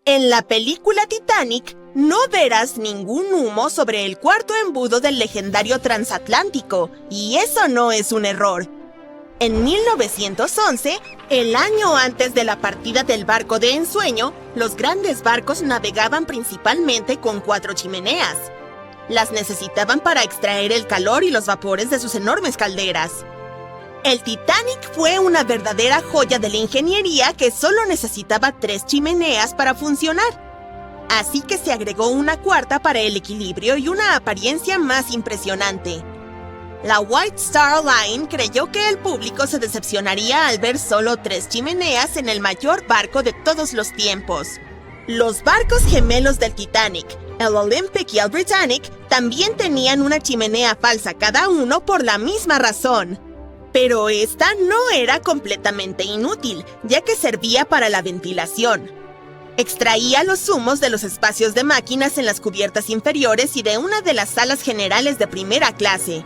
En la película Titanic, no verás ningún humo sobre el cuarto embudo del legendario transatlántico, y eso no es un error. En 1911, el año antes de la partida del barco de ensueño, los grandes barcos navegaban principalmente con 4 chimeneas. Las necesitaban para extraer el calor y los vapores de sus enormes calderas. El Titanic fue una verdadera joya de la ingeniería que solo necesitaba 3 chimeneas para funcionar. Así que se agregó una cuarta para el equilibrio y una apariencia más impresionante. La White Star Line creyó que el público se decepcionaría al ver solo 3 chimeneas en el mayor barco de todos los tiempos. Los barcos gemelos del Titanic, el Olympic y el Britannic, también tenían una chimenea falsa cada uno por la misma razón. Pero esta no era completamente inútil, ya que servía para la ventilación. Extraía los humos de los espacios de máquinas en las cubiertas inferiores y de una de las salas generales de primera clase.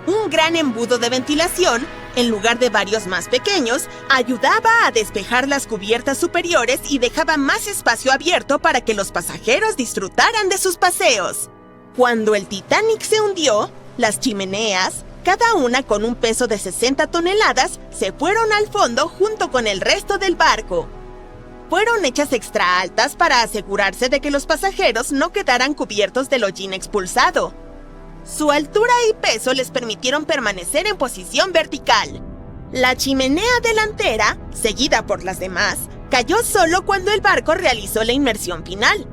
Un gran embudo de ventilación, en lugar de varios más pequeños, ayudaba a despejar las cubiertas superiores y dejaba más espacio abierto para que los pasajeros disfrutaran de sus paseos. Cuando el Titanic se hundió, las chimeneas, cada una con un peso de 60 toneladas, se fueron al fondo junto con el resto del barco. Fueron hechas extra altas para asegurarse de que los pasajeros no quedaran cubiertos del hollín expulsado. Su altura y peso les permitieron permanecer en posición vertical. La chimenea delantera, seguida por las demás, cayó solo cuando el barco realizó la inmersión final.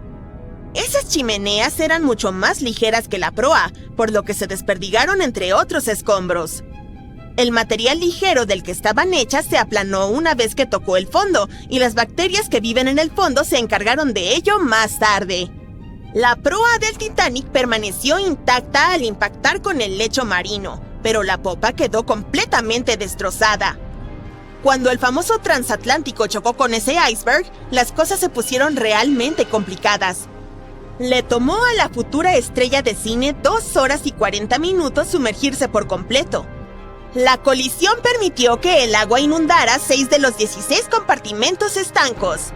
Esas chimeneas eran mucho más ligeras que la proa, por lo que se desperdigaron entre otros escombros. El material ligero del que estaban hechas se aplanó una vez que tocó el fondo, y las bacterias que viven en el fondo se encargaron de ello más tarde. La proa del Titanic permaneció intacta al impactar con el lecho marino, pero la popa quedó completamente destrozada. Cuando el famoso transatlántico chocó con ese iceberg, las cosas se pusieron realmente complicadas. Le tomó a la futura estrella de cine 2 horas y 40 minutos sumergirse por completo. La colisión permitió que el agua inundara 6 de los 16 compartimentos estancos.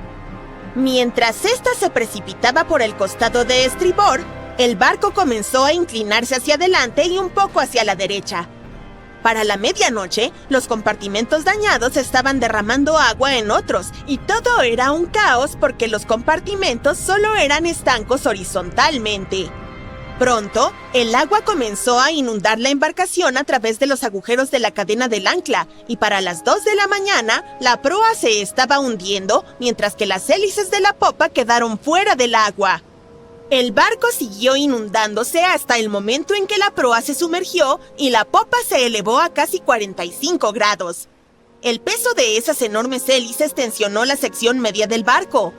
Mientras ésta se precipitaba por el costado de estribor, el barco comenzó a inclinarse hacia adelante y un poco hacia la derecha. Para la medianoche, los compartimentos dañados estaban derramando agua en otros, y todo era un caos porque los compartimentos solo eran estancos horizontalmente. Pronto, el agua comenzó a inundar la embarcación a través de los agujeros de la cadena del ancla, y para las 2 de la mañana, la proa se estaba hundiendo, mientras que las hélices de la popa quedaron fuera del agua. El barco siguió inundándose hasta el momento en que la proa se sumergió y la popa se elevó a casi 45 grados. El peso de esas enormes hélices tensionó la sección media del barco.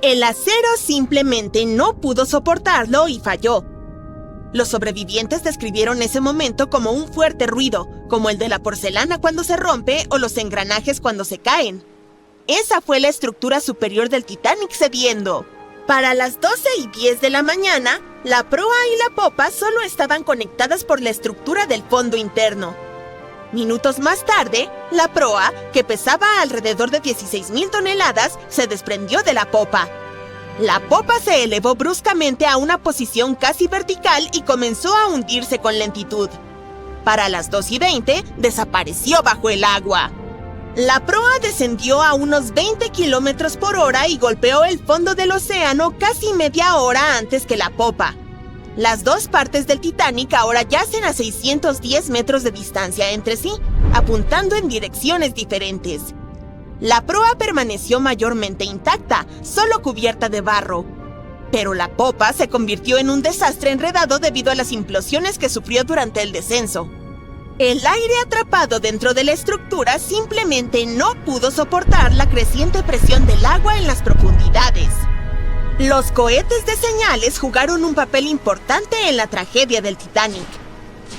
El acero simplemente no pudo soportarlo y falló. Los sobrevivientes describieron ese momento como un fuerte ruido, como el de la porcelana cuando se rompe o los engranajes cuando se caen. Esa fue la estructura superior del Titanic cediendo. Para las 12:10 de la mañana, la proa y la popa solo estaban conectadas por la estructura del fondo interno. Minutos más tarde, la proa, que pesaba alrededor de 16,000 toneladas, se desprendió de la popa. La popa se elevó bruscamente a una posición casi vertical y comenzó a hundirse con lentitud. Para las 2:20, desapareció bajo el agua. La proa descendió a unos 20 kilómetros por hora y golpeó el fondo del océano casi media hora antes que la popa. Las dos partes del Titanic ahora yacen a 610 metros de distancia entre sí, apuntando en direcciones diferentes. La proa permaneció mayormente intacta, solo cubierta de barro. Pero la popa se convirtió en un desastre enredado debido a las implosiones que sufrió durante el descenso. El aire atrapado dentro de la estructura simplemente no pudo soportar la creciente presión del agua en las profundidades. Los cohetes de señales jugaron un papel importante en la tragedia del Titanic.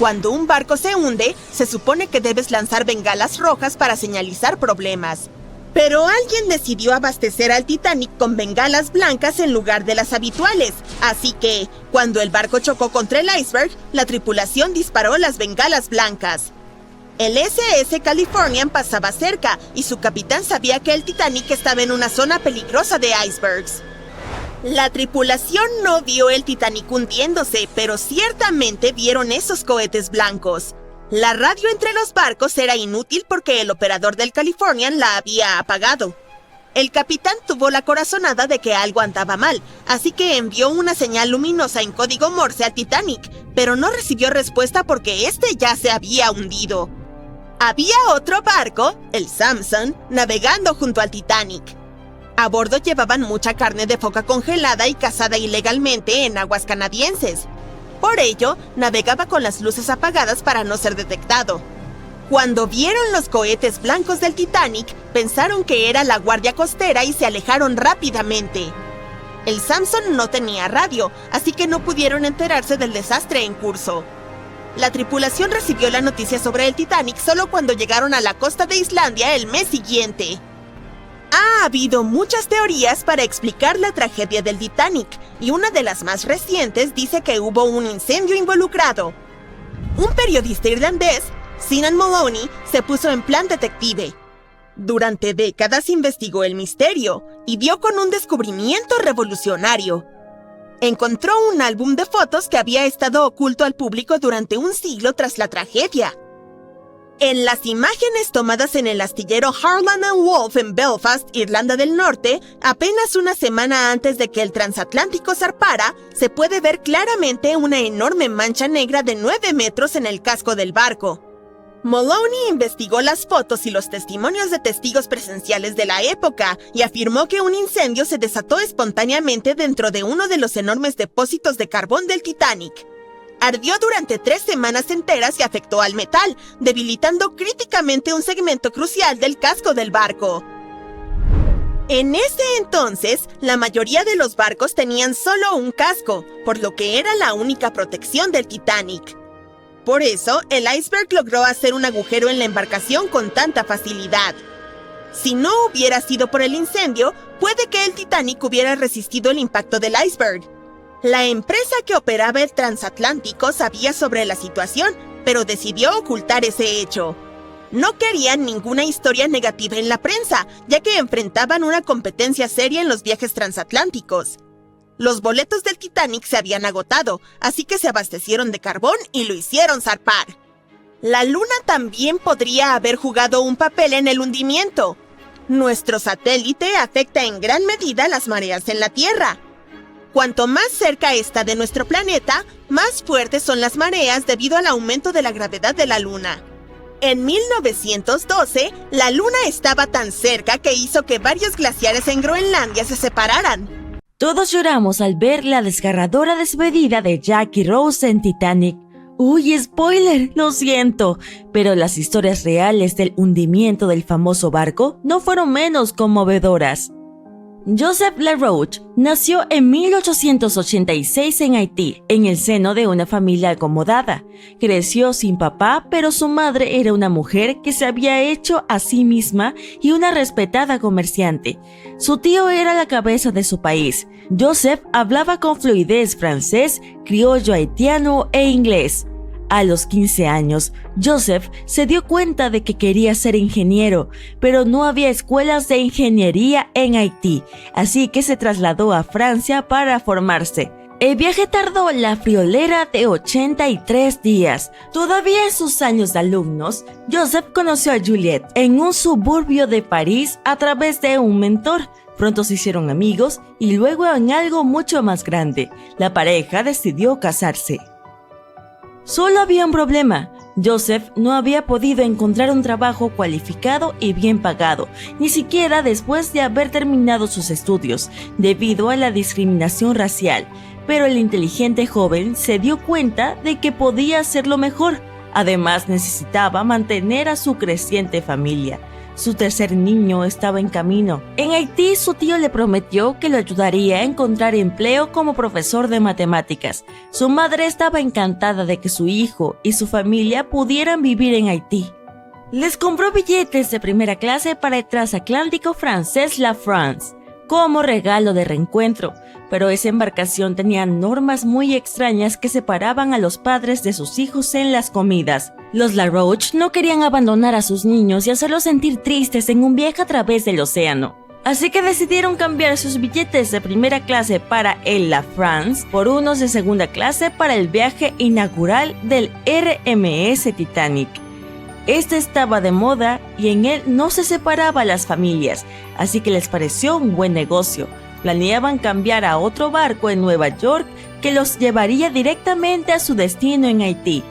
Cuando un barco se hunde, se supone que debes lanzar bengalas rojas para señalizar problemas. Pero alguien decidió abastecer al Titanic con bengalas blancas en lugar de las habituales, así que, cuando el barco chocó contra el iceberg, la tripulación disparó las bengalas blancas. El SS Californian pasaba cerca y su capitán sabía que el Titanic estaba en una zona peligrosa de icebergs. La tripulación no vio el Titanic hundiéndose, pero ciertamente vieron esos cohetes blancos. La radio entre los barcos era inútil porque el operador del Californian la había apagado. El capitán tuvo la corazonada de que algo andaba mal, así que envió una señal luminosa en código Morse al Titanic, pero no recibió respuesta porque este ya se había hundido. Había otro barco, el Samson, navegando junto al Titanic. A bordo llevaban mucha carne de foca congelada y cazada ilegalmente en aguas canadienses. Por ello, navegaba con las luces apagadas para no ser detectado. Cuando vieron los cohetes blancos del Titanic, pensaron que era la guardia costera y se alejaron rápidamente. El Samson no tenía radio, así que no pudieron enterarse del desastre en curso. La tripulación recibió la noticia sobre el Titanic solo cuando llegaron a la costa de Islandia el mes siguiente. Ha habido muchas teorías para explicar la tragedia del Titanic, y una de las más recientes dice que hubo un incendio involucrado. Un periodista irlandés, Sinan Moloney, se puso en plan detective. Durante décadas investigó el misterio y dio con un descubrimiento revolucionario. Encontró un álbum de fotos que había estado oculto al público durante un siglo tras la tragedia. En las imágenes tomadas en el astillero Harland & Wolff en Belfast, Irlanda del Norte, apenas una semana antes de que el transatlántico zarpara, se puede ver claramente una enorme mancha negra de 9 metros en el casco del barco. Moloney investigó las fotos y los testimonios de testigos presenciales de la época y afirmó que un incendio se desató espontáneamente dentro de uno de los enormes depósitos de carbón del Titanic. Ardió durante 3 semanas enteras y afectó al metal, debilitando críticamente un segmento crucial del casco del barco. En ese entonces, la mayoría de los barcos tenían solo un casco, por lo que era la única protección del Titanic. Por eso, el iceberg logró hacer un agujero en la embarcación con tanta facilidad. Si no hubiera sido por el incendio, puede que el Titanic hubiera resistido el impacto del iceberg. La empresa que operaba el transatlántico sabía sobre la situación, pero decidió ocultar ese hecho. No querían ninguna historia negativa en la prensa, ya que enfrentaban una competencia seria en los viajes transatlánticos. Los boletos del Titanic se habían agotado, así que se abastecieron de carbón y lo hicieron zarpar. La Luna también podría haber jugado un papel en el hundimiento. Nuestro satélite afecta en gran medida las mareas en la Tierra. Cuanto más cerca está de nuestro planeta, más fuertes son las mareas debido al aumento de la gravedad de la Luna. En 1912, la Luna estaba tan cerca que hizo que varios glaciares en Groenlandia se separaran. Todos lloramos al ver la desgarradora despedida de Jack y Rose en Titanic. ¡Uy, spoiler! Lo siento, pero las historias reales del hundimiento del famoso barco no fueron menos conmovedoras. Joseph LaRoche nació en 1886 en Haití, en el seno de una familia acomodada. Creció sin papá, pero su madre era una mujer que se había hecho a sí misma y una respetada comerciante. Su tío era la cabeza de su país. Joseph hablaba con fluidez francés, criollo haitiano e inglés. A los 15 años, Joseph se dio cuenta de que quería ser ingeniero, pero no había escuelas de ingeniería en Haití, así que se trasladó a Francia para formarse. El viaje tardó la friolera de 83 días. Todavía en sus años de alumnos, Joseph conoció a Juliette en un suburbio de París a través de un mentor. Pronto se hicieron amigos y luego en algo mucho más grande. La pareja decidió casarse. Solo había un problema. Joseph no había podido encontrar un trabajo cualificado y bien pagado, ni siquiera después de haber terminado sus estudios, debido a la discriminación racial. Pero el inteligente joven se dio cuenta de que podía hacerlo mejor. Además, necesitaba mantener a su creciente familia. Su tercer niño estaba en camino. En Haití, su tío le prometió que lo ayudaría a encontrar empleo como profesor de matemáticas. Su madre estaba encantada de que su hijo y su familia pudieran vivir en Haití. Les compró billetes de primera clase para el transatlántico francés La France. como regalo de reencuentro, pero esa embarcación tenía normas muy extrañas que separaban a los padres de sus hijos en las comidas. Los LaRoche no querían abandonar a sus niños y hacerlos sentir tristes en un viaje a través del océano. Así que decidieron cambiar sus billetes de primera clase para el La France por unos de segunda clase para el viaje inaugural del RMS Titanic. Este estaba de moda y en él no se separaba a las familias, así que les pareció un buen negocio. Planeaban cambiar a otro barco en Nueva York que los llevaría directamente a su destino en Haití.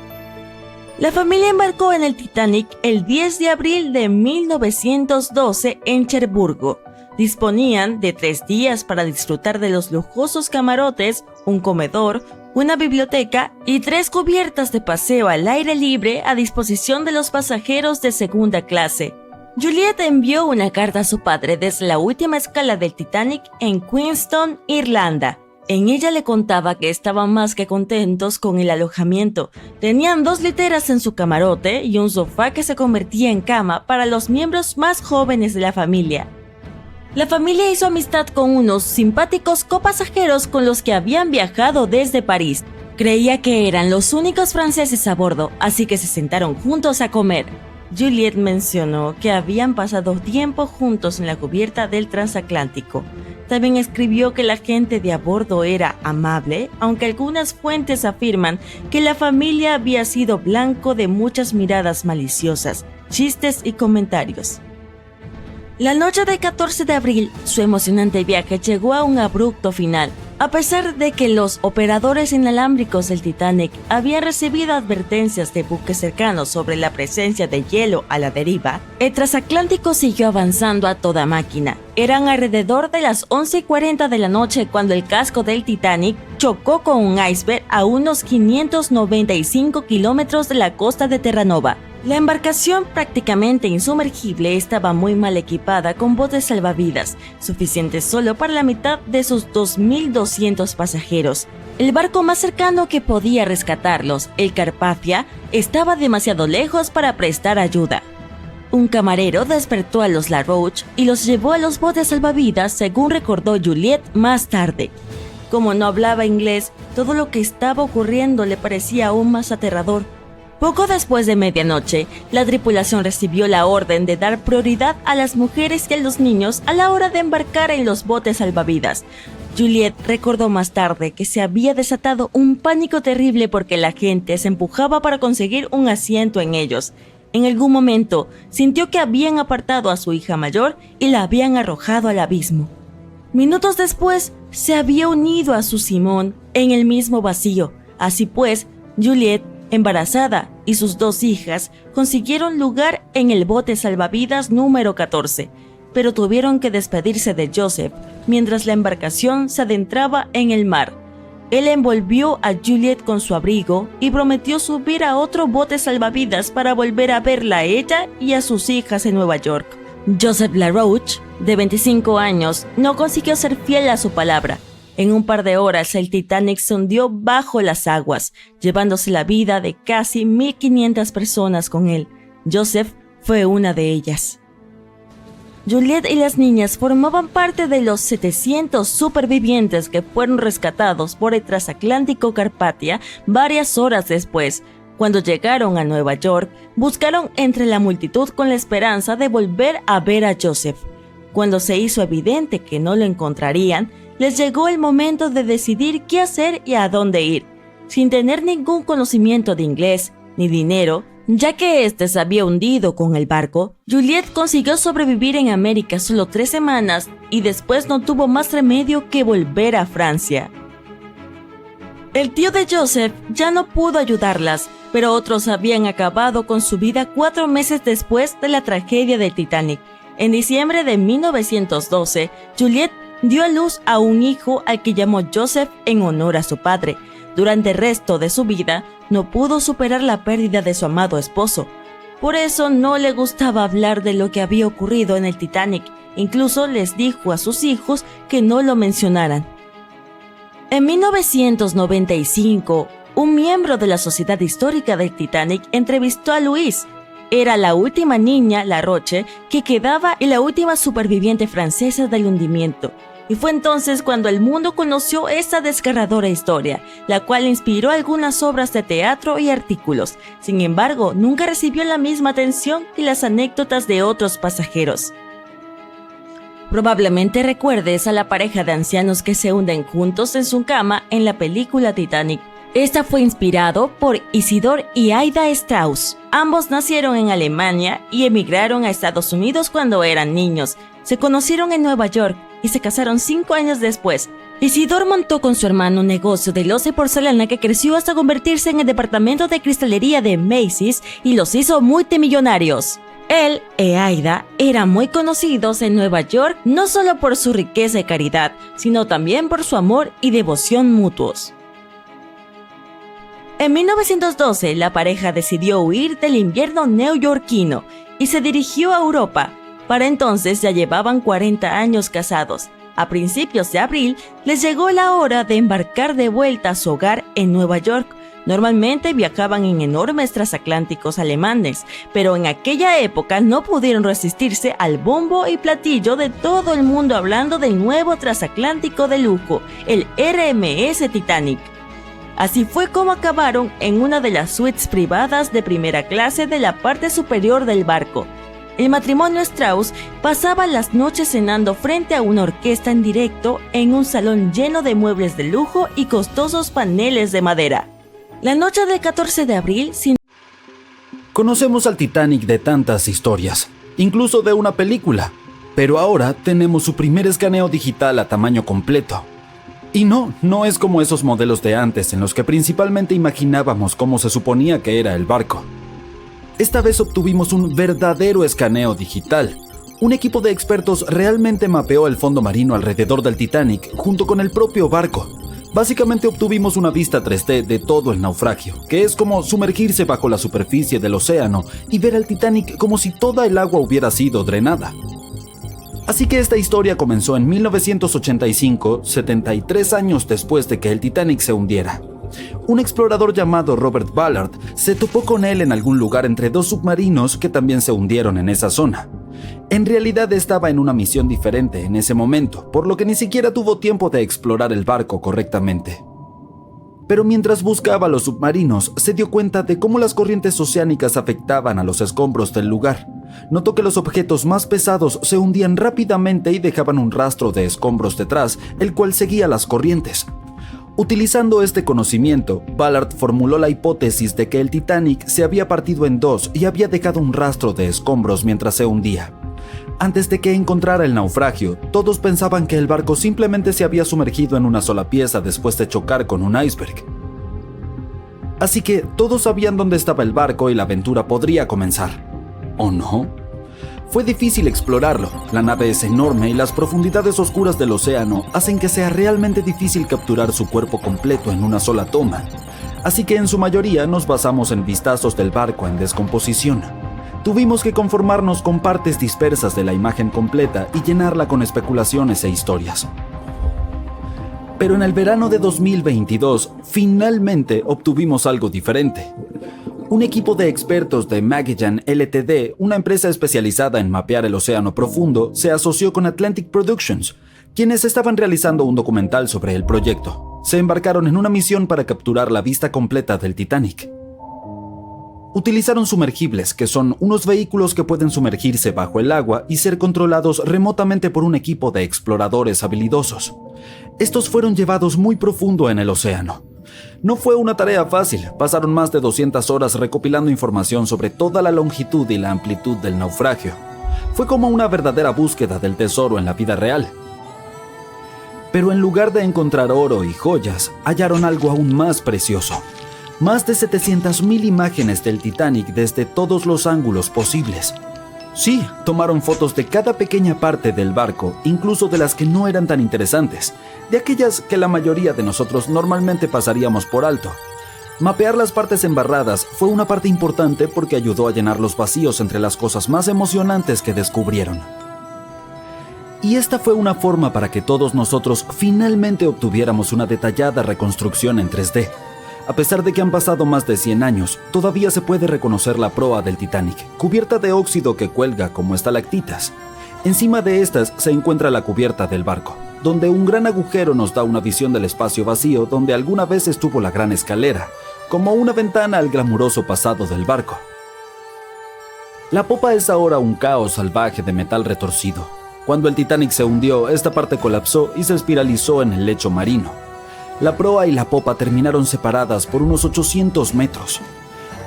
La familia embarcó en el Titanic el 10 de abril de 1912 en Cherburgo. Disponían de 3 días para disfrutar de los lujosos camarotes, un comedor, una biblioteca y 3 cubiertas de paseo al aire libre a disposición de los pasajeros de segunda clase. Juliet envió una carta a su padre desde la última escala del Titanic en Queenstown, Irlanda. En ella le contaba que estaban más que contentos con el alojamiento. Tenían 2 literas en su camarote y un sofá que se convertía en cama para los miembros más jóvenes de la familia. La familia hizo amistad con unos simpáticos copasajeros con los que habían viajado desde París. Creía que eran los únicos franceses a bordo, así que se sentaron juntos a comer. Juliet mencionó que habían pasado tiempo juntos en la cubierta del transatlántico. También escribió que la gente de a bordo era amable, aunque algunas fuentes afirman que la familia había sido blanco de muchas miradas maliciosas, chistes y comentarios. La noche del 14 de abril, su emocionante viaje llegó a un abrupto final. A pesar de que los operadores inalámbricos del Titanic habían recibido advertencias de buques cercanos sobre la presencia de hielo a la deriva, el transatlántico siguió avanzando a toda máquina. Eran alrededor de las 11:40 de la noche cuando el casco del Titanic chocó con un iceberg a unos 595 kilómetros de la costa de Terranova. La embarcación, prácticamente insumergible, estaba muy mal equipada con botes salvavidas, suficientes solo para la mitad de sus 2.200 pasajeros. El barco más cercano que podía rescatarlos, el Carpathia, estaba demasiado lejos para prestar ayuda. Un camarero despertó a los LaRoche y los llevó a los botes salvavidas, según recordó Juliet más tarde. Como no hablaba inglés, todo lo que estaba ocurriendo le parecía aún más aterrador. Poco después de medianoche, la tripulación recibió la orden de dar prioridad a las mujeres y a los niños a la hora de embarcar en los botes salvavidas. Juliet recordó más tarde que se había desatado un pánico terrible porque la gente se empujaba para conseguir un asiento en ellos. En algún momento, sintió que habían apartado a su hija mayor y la habían arrojado al abismo. Minutos después, se había unido a su Simón en el mismo vacío. Así pues, Juliet, embarazada, y sus 2 hijas consiguieron lugar en el bote salvavidas número 14, pero tuvieron que despedirse de Joseph mientras la embarcación se adentraba en el mar. Él envolvió a Juliet con su abrigo y prometió subir a otro bote salvavidas para volver a verla a ella y a sus hijas en Nueva York. Joseph LaRoche, de 25 años, no consiguió ser fiel a su palabra. En un par de horas, el Titanic se hundió bajo las aguas, llevándose la vida de casi 1.500 personas con él. Joseph fue una de ellas. Juliet y las niñas formaban parte de los 700 supervivientes que fueron rescatados por el transatlántico Carpathia varias horas después. Cuando llegaron a Nueva York, buscaron entre la multitud con la esperanza de volver a ver a Joseph. Cuando se hizo evidente que no lo encontrarían, les llegó el momento de decidir qué hacer y a dónde ir. Sin tener ningún conocimiento de inglés ni dinero, ya que este se había hundido con el barco, Juliet consiguió sobrevivir en América solo 3 semanas y después no tuvo más remedio que volver a Francia. El tío de Joseph ya no pudo ayudarlas, pero otros habían acabado con su vida 4 meses después de la tragedia del Titanic. En diciembre de 1912, Juliet dio a luz a un hijo al que llamó Joseph en honor a su padre. Durante el resto de su vida, no pudo superar la pérdida de su amado esposo. Por eso no le gustaba hablar de lo que había ocurrido en el Titanic. Incluso les dijo a sus hijos que no lo mencionaran. En 1995, un miembro de la Sociedad Histórica del Titanic entrevistó a Louise. Era la última niña, LaRoche, que quedaba y la última superviviente francesa del hundimiento. y fue entonces cuando el mundo conoció esta desgarradora historia, la cual inspiró algunas obras de teatro y artículos. Sin embargo, nunca recibió la misma atención que las anécdotas de otros pasajeros. Probablemente recuerdes a la pareja de ancianos que se hunden juntos en su cama en la película Titanic. Esta fue inspirado por Isidor y Aida Strauss. Ambos nacieron en Alemania y emigraron a Estados Unidos cuando eran niños. Se conocieron en Nueva York y se casaron 5 años después. Isidor montó con su hermano un negocio de loza y porcelana que creció hasta convertirse en el departamento de cristalería de Macy's y los hizo multimillonarios. Él y Aida eran muy conocidos en Nueva York no solo por su riqueza y caridad, sino también por su amor y devoción mutuos. En 1912, la pareja decidió huir del invierno neoyorquino y se dirigió a Europa. Para entonces ya llevaban 40 años casados. A principios de abril, les llegó la hora de embarcar de vuelta a su hogar en Nueva York. Normalmente viajaban en enormes transatlánticos alemanes, pero en aquella época no pudieron resistirse al bombo y platillo de todo el mundo hablando del nuevo transatlántico de lujo, el RMS Titanic. Así fue como acabaron en una de las suites privadas de primera clase de la parte superior del barco. El matrimonio Strauss pasaba las noches cenando frente a una orquesta en directo en un salón lleno de muebles de lujo y costosos paneles de madera. La noche del 14 de abril, Conocemos al Titanic de tantas historias, incluso de una película, pero ahora tenemos su primer escaneo digital a tamaño completo. Y no es como esos modelos de antes en los que principalmente imaginábamos cómo se suponía que era el barco. Esta vez obtuvimos un verdadero escaneo digital. Un equipo de expertos realmente mapeó el fondo marino alrededor del Titanic junto con el propio barco. Básicamente obtuvimos una vista 3D de todo el naufragio, que es como sumergirse bajo la superficie del océano y ver al Titanic como si toda el agua hubiera sido drenada. Así que esta historia comenzó en 1985, 73 años después de que el Titanic se hundiera. Un explorador llamado Robert Ballard se topó con él en algún lugar entre 2 submarinos que también se hundieron en esa zona. En realidad estaba en una misión diferente en ese momento, por lo que ni siquiera tuvo tiempo de explorar el barco correctamente. Pero mientras buscaba los submarinos, se dio cuenta de cómo las corrientes oceánicas afectaban a los escombros del lugar. Notó que los objetos más pesados se hundían rápidamente y dejaban un rastro de escombros detrás, el cual seguía las corrientes. Utilizando este conocimiento, Ballard formuló la hipótesis de que el Titanic se había partido en 2 y había dejado un rastro de escombros mientras se hundía. Antes de que encontrara el naufragio, todos pensaban que el barco simplemente se había sumergido en una sola pieza después de chocar con un iceberg. Así que todos sabían dónde estaba el barco y la aventura podría comenzar. ¿O no? Fue difícil explorarlo. La nave es enorme y las profundidades oscuras del océano hacen que sea realmente difícil capturar su cuerpo completo en una sola toma. Así que en su mayoría nos basamos en vistazos del barco en descomposición. Tuvimos que conformarnos con partes dispersas de la imagen completa y llenarla con especulaciones e historias. Pero en el verano de 2022, finalmente obtuvimos algo diferente. Un equipo de expertos de Magellan Ltd., una empresa especializada en mapear el océano profundo, se asoció con Atlantic Productions, quienes estaban realizando un documental sobre el proyecto. Se embarcaron en una misión para capturar la vista completa del Titanic. Utilizaron sumergibles, que son unos vehículos que pueden sumergirse bajo el agua y ser controlados remotamente por un equipo de exploradores habilidosos. Estos fueron llevados muy profundo en el océano. No fue una tarea fácil, pasaron más de 200 horas recopilando información sobre toda la longitud y la amplitud del naufragio. Fue como una verdadera búsqueda del tesoro en la vida real. Pero en lugar de encontrar oro y joyas, hallaron algo aún más precioso. Más de 700,000 imágenes del Titanic desde todos los ángulos posibles. Sí, tomaron fotos de cada pequeña parte del barco, incluso de las que no eran tan interesantes, de aquellas que la mayoría de nosotros normalmente pasaríamos por alto. Mapear las partes embarradas fue una parte importante porque ayudó a llenar los vacíos entre las cosas más emocionantes que descubrieron. Y esta fue una forma para que todos nosotros finalmente obtuviéramos una detallada reconstrucción en 3D. A pesar de que han pasado más de 100 años, todavía se puede reconocer la proa del Titanic, cubierta de óxido que cuelga como estalactitas. Encima de estas se encuentra la cubierta del barco. donde un gran agujero nos da una visión del espacio vacío donde alguna vez estuvo la gran escalera, como una ventana al glamuroso pasado del barco. La popa es ahora un caos salvaje de metal retorcido. Cuando el Titanic se hundió, esta parte colapsó y se espiralizó en el lecho marino. La proa y la popa terminaron separadas por unos 800 metros.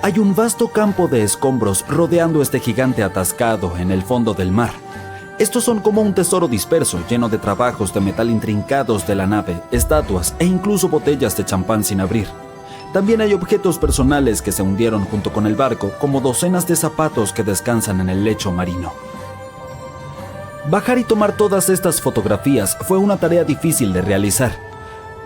Hay un vasto campo de escombros rodeando este gigante atascado en el fondo del mar. Estos son como un tesoro disperso, lleno de trabajos de metal intrincados de la nave, estatuas e incluso botellas de champán sin abrir. También hay objetos personales que se hundieron junto con el barco, como docenas de zapatos que descansan en el lecho marino. Bajar y tomar todas estas fotografías fue una tarea difícil de realizar.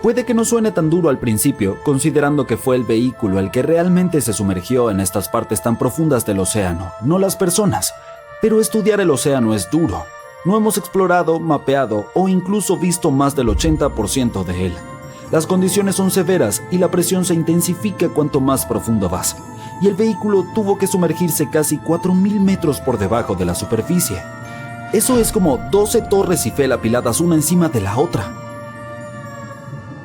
Puede que no suene tan duro al principio, considerando que fue el vehículo el que realmente se sumergió en estas partes tan profundas del océano, no las personas. Pero estudiar el océano es duro. No hemos explorado, mapeado o incluso visto más del 80% de él. Las condiciones son severas y la presión se intensifica cuanto más profundo vas. Y el vehículo tuvo que sumergirse casi 4.000 metros por debajo de la superficie. Eso es como 12 torres Eiffel apiladas una encima de la otra.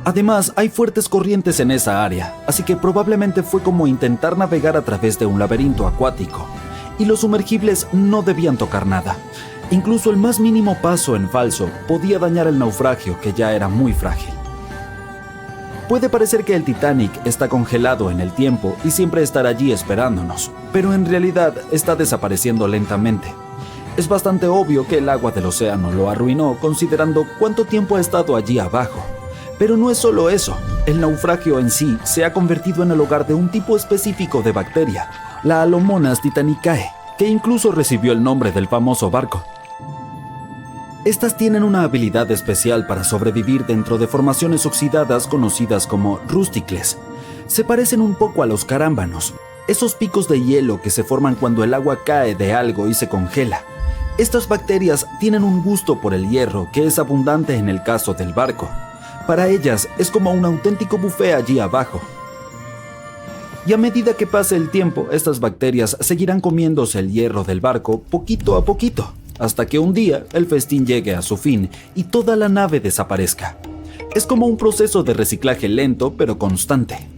Además, hay fuertes corrientes en esa área, así que probablemente fue como intentar navegar a través de un laberinto acuático. Y los sumergibles no debían tocar nada. Incluso el más mínimo paso en falso podía dañar el naufragio, que ya era muy frágil. Puede parecer que el Titanic está congelado en el tiempo y siempre estará allí esperándonos, pero en realidad está desapareciendo lentamente. Es bastante obvio que el agua del océano lo arruinó, considerando cuánto tiempo ha estado allí abajo. Pero no es solo eso, el naufragio en sí se ha convertido en el hogar de un tipo específico de bacteria, la Alomonas titanicae, que incluso recibió el nombre del famoso barco. Estas tienen una habilidad especial para sobrevivir dentro de formaciones oxidadas conocidas como rústicles. Se parecen un poco a los carámbanos, esos picos de hielo que se forman cuando el agua cae de algo y se congela. Estas bacterias tienen un gusto por el hierro que es abundante en el caso del barco. Para ellas es como un auténtico buffet allí abajo. Y a medida que pase el tiempo, estas bacterias seguirán comiéndose el hierro del barco poquito a poquito, hasta que un día el festín llegue a su fin y toda la nave desaparezca. Es como un proceso de reciclaje lento pero constante.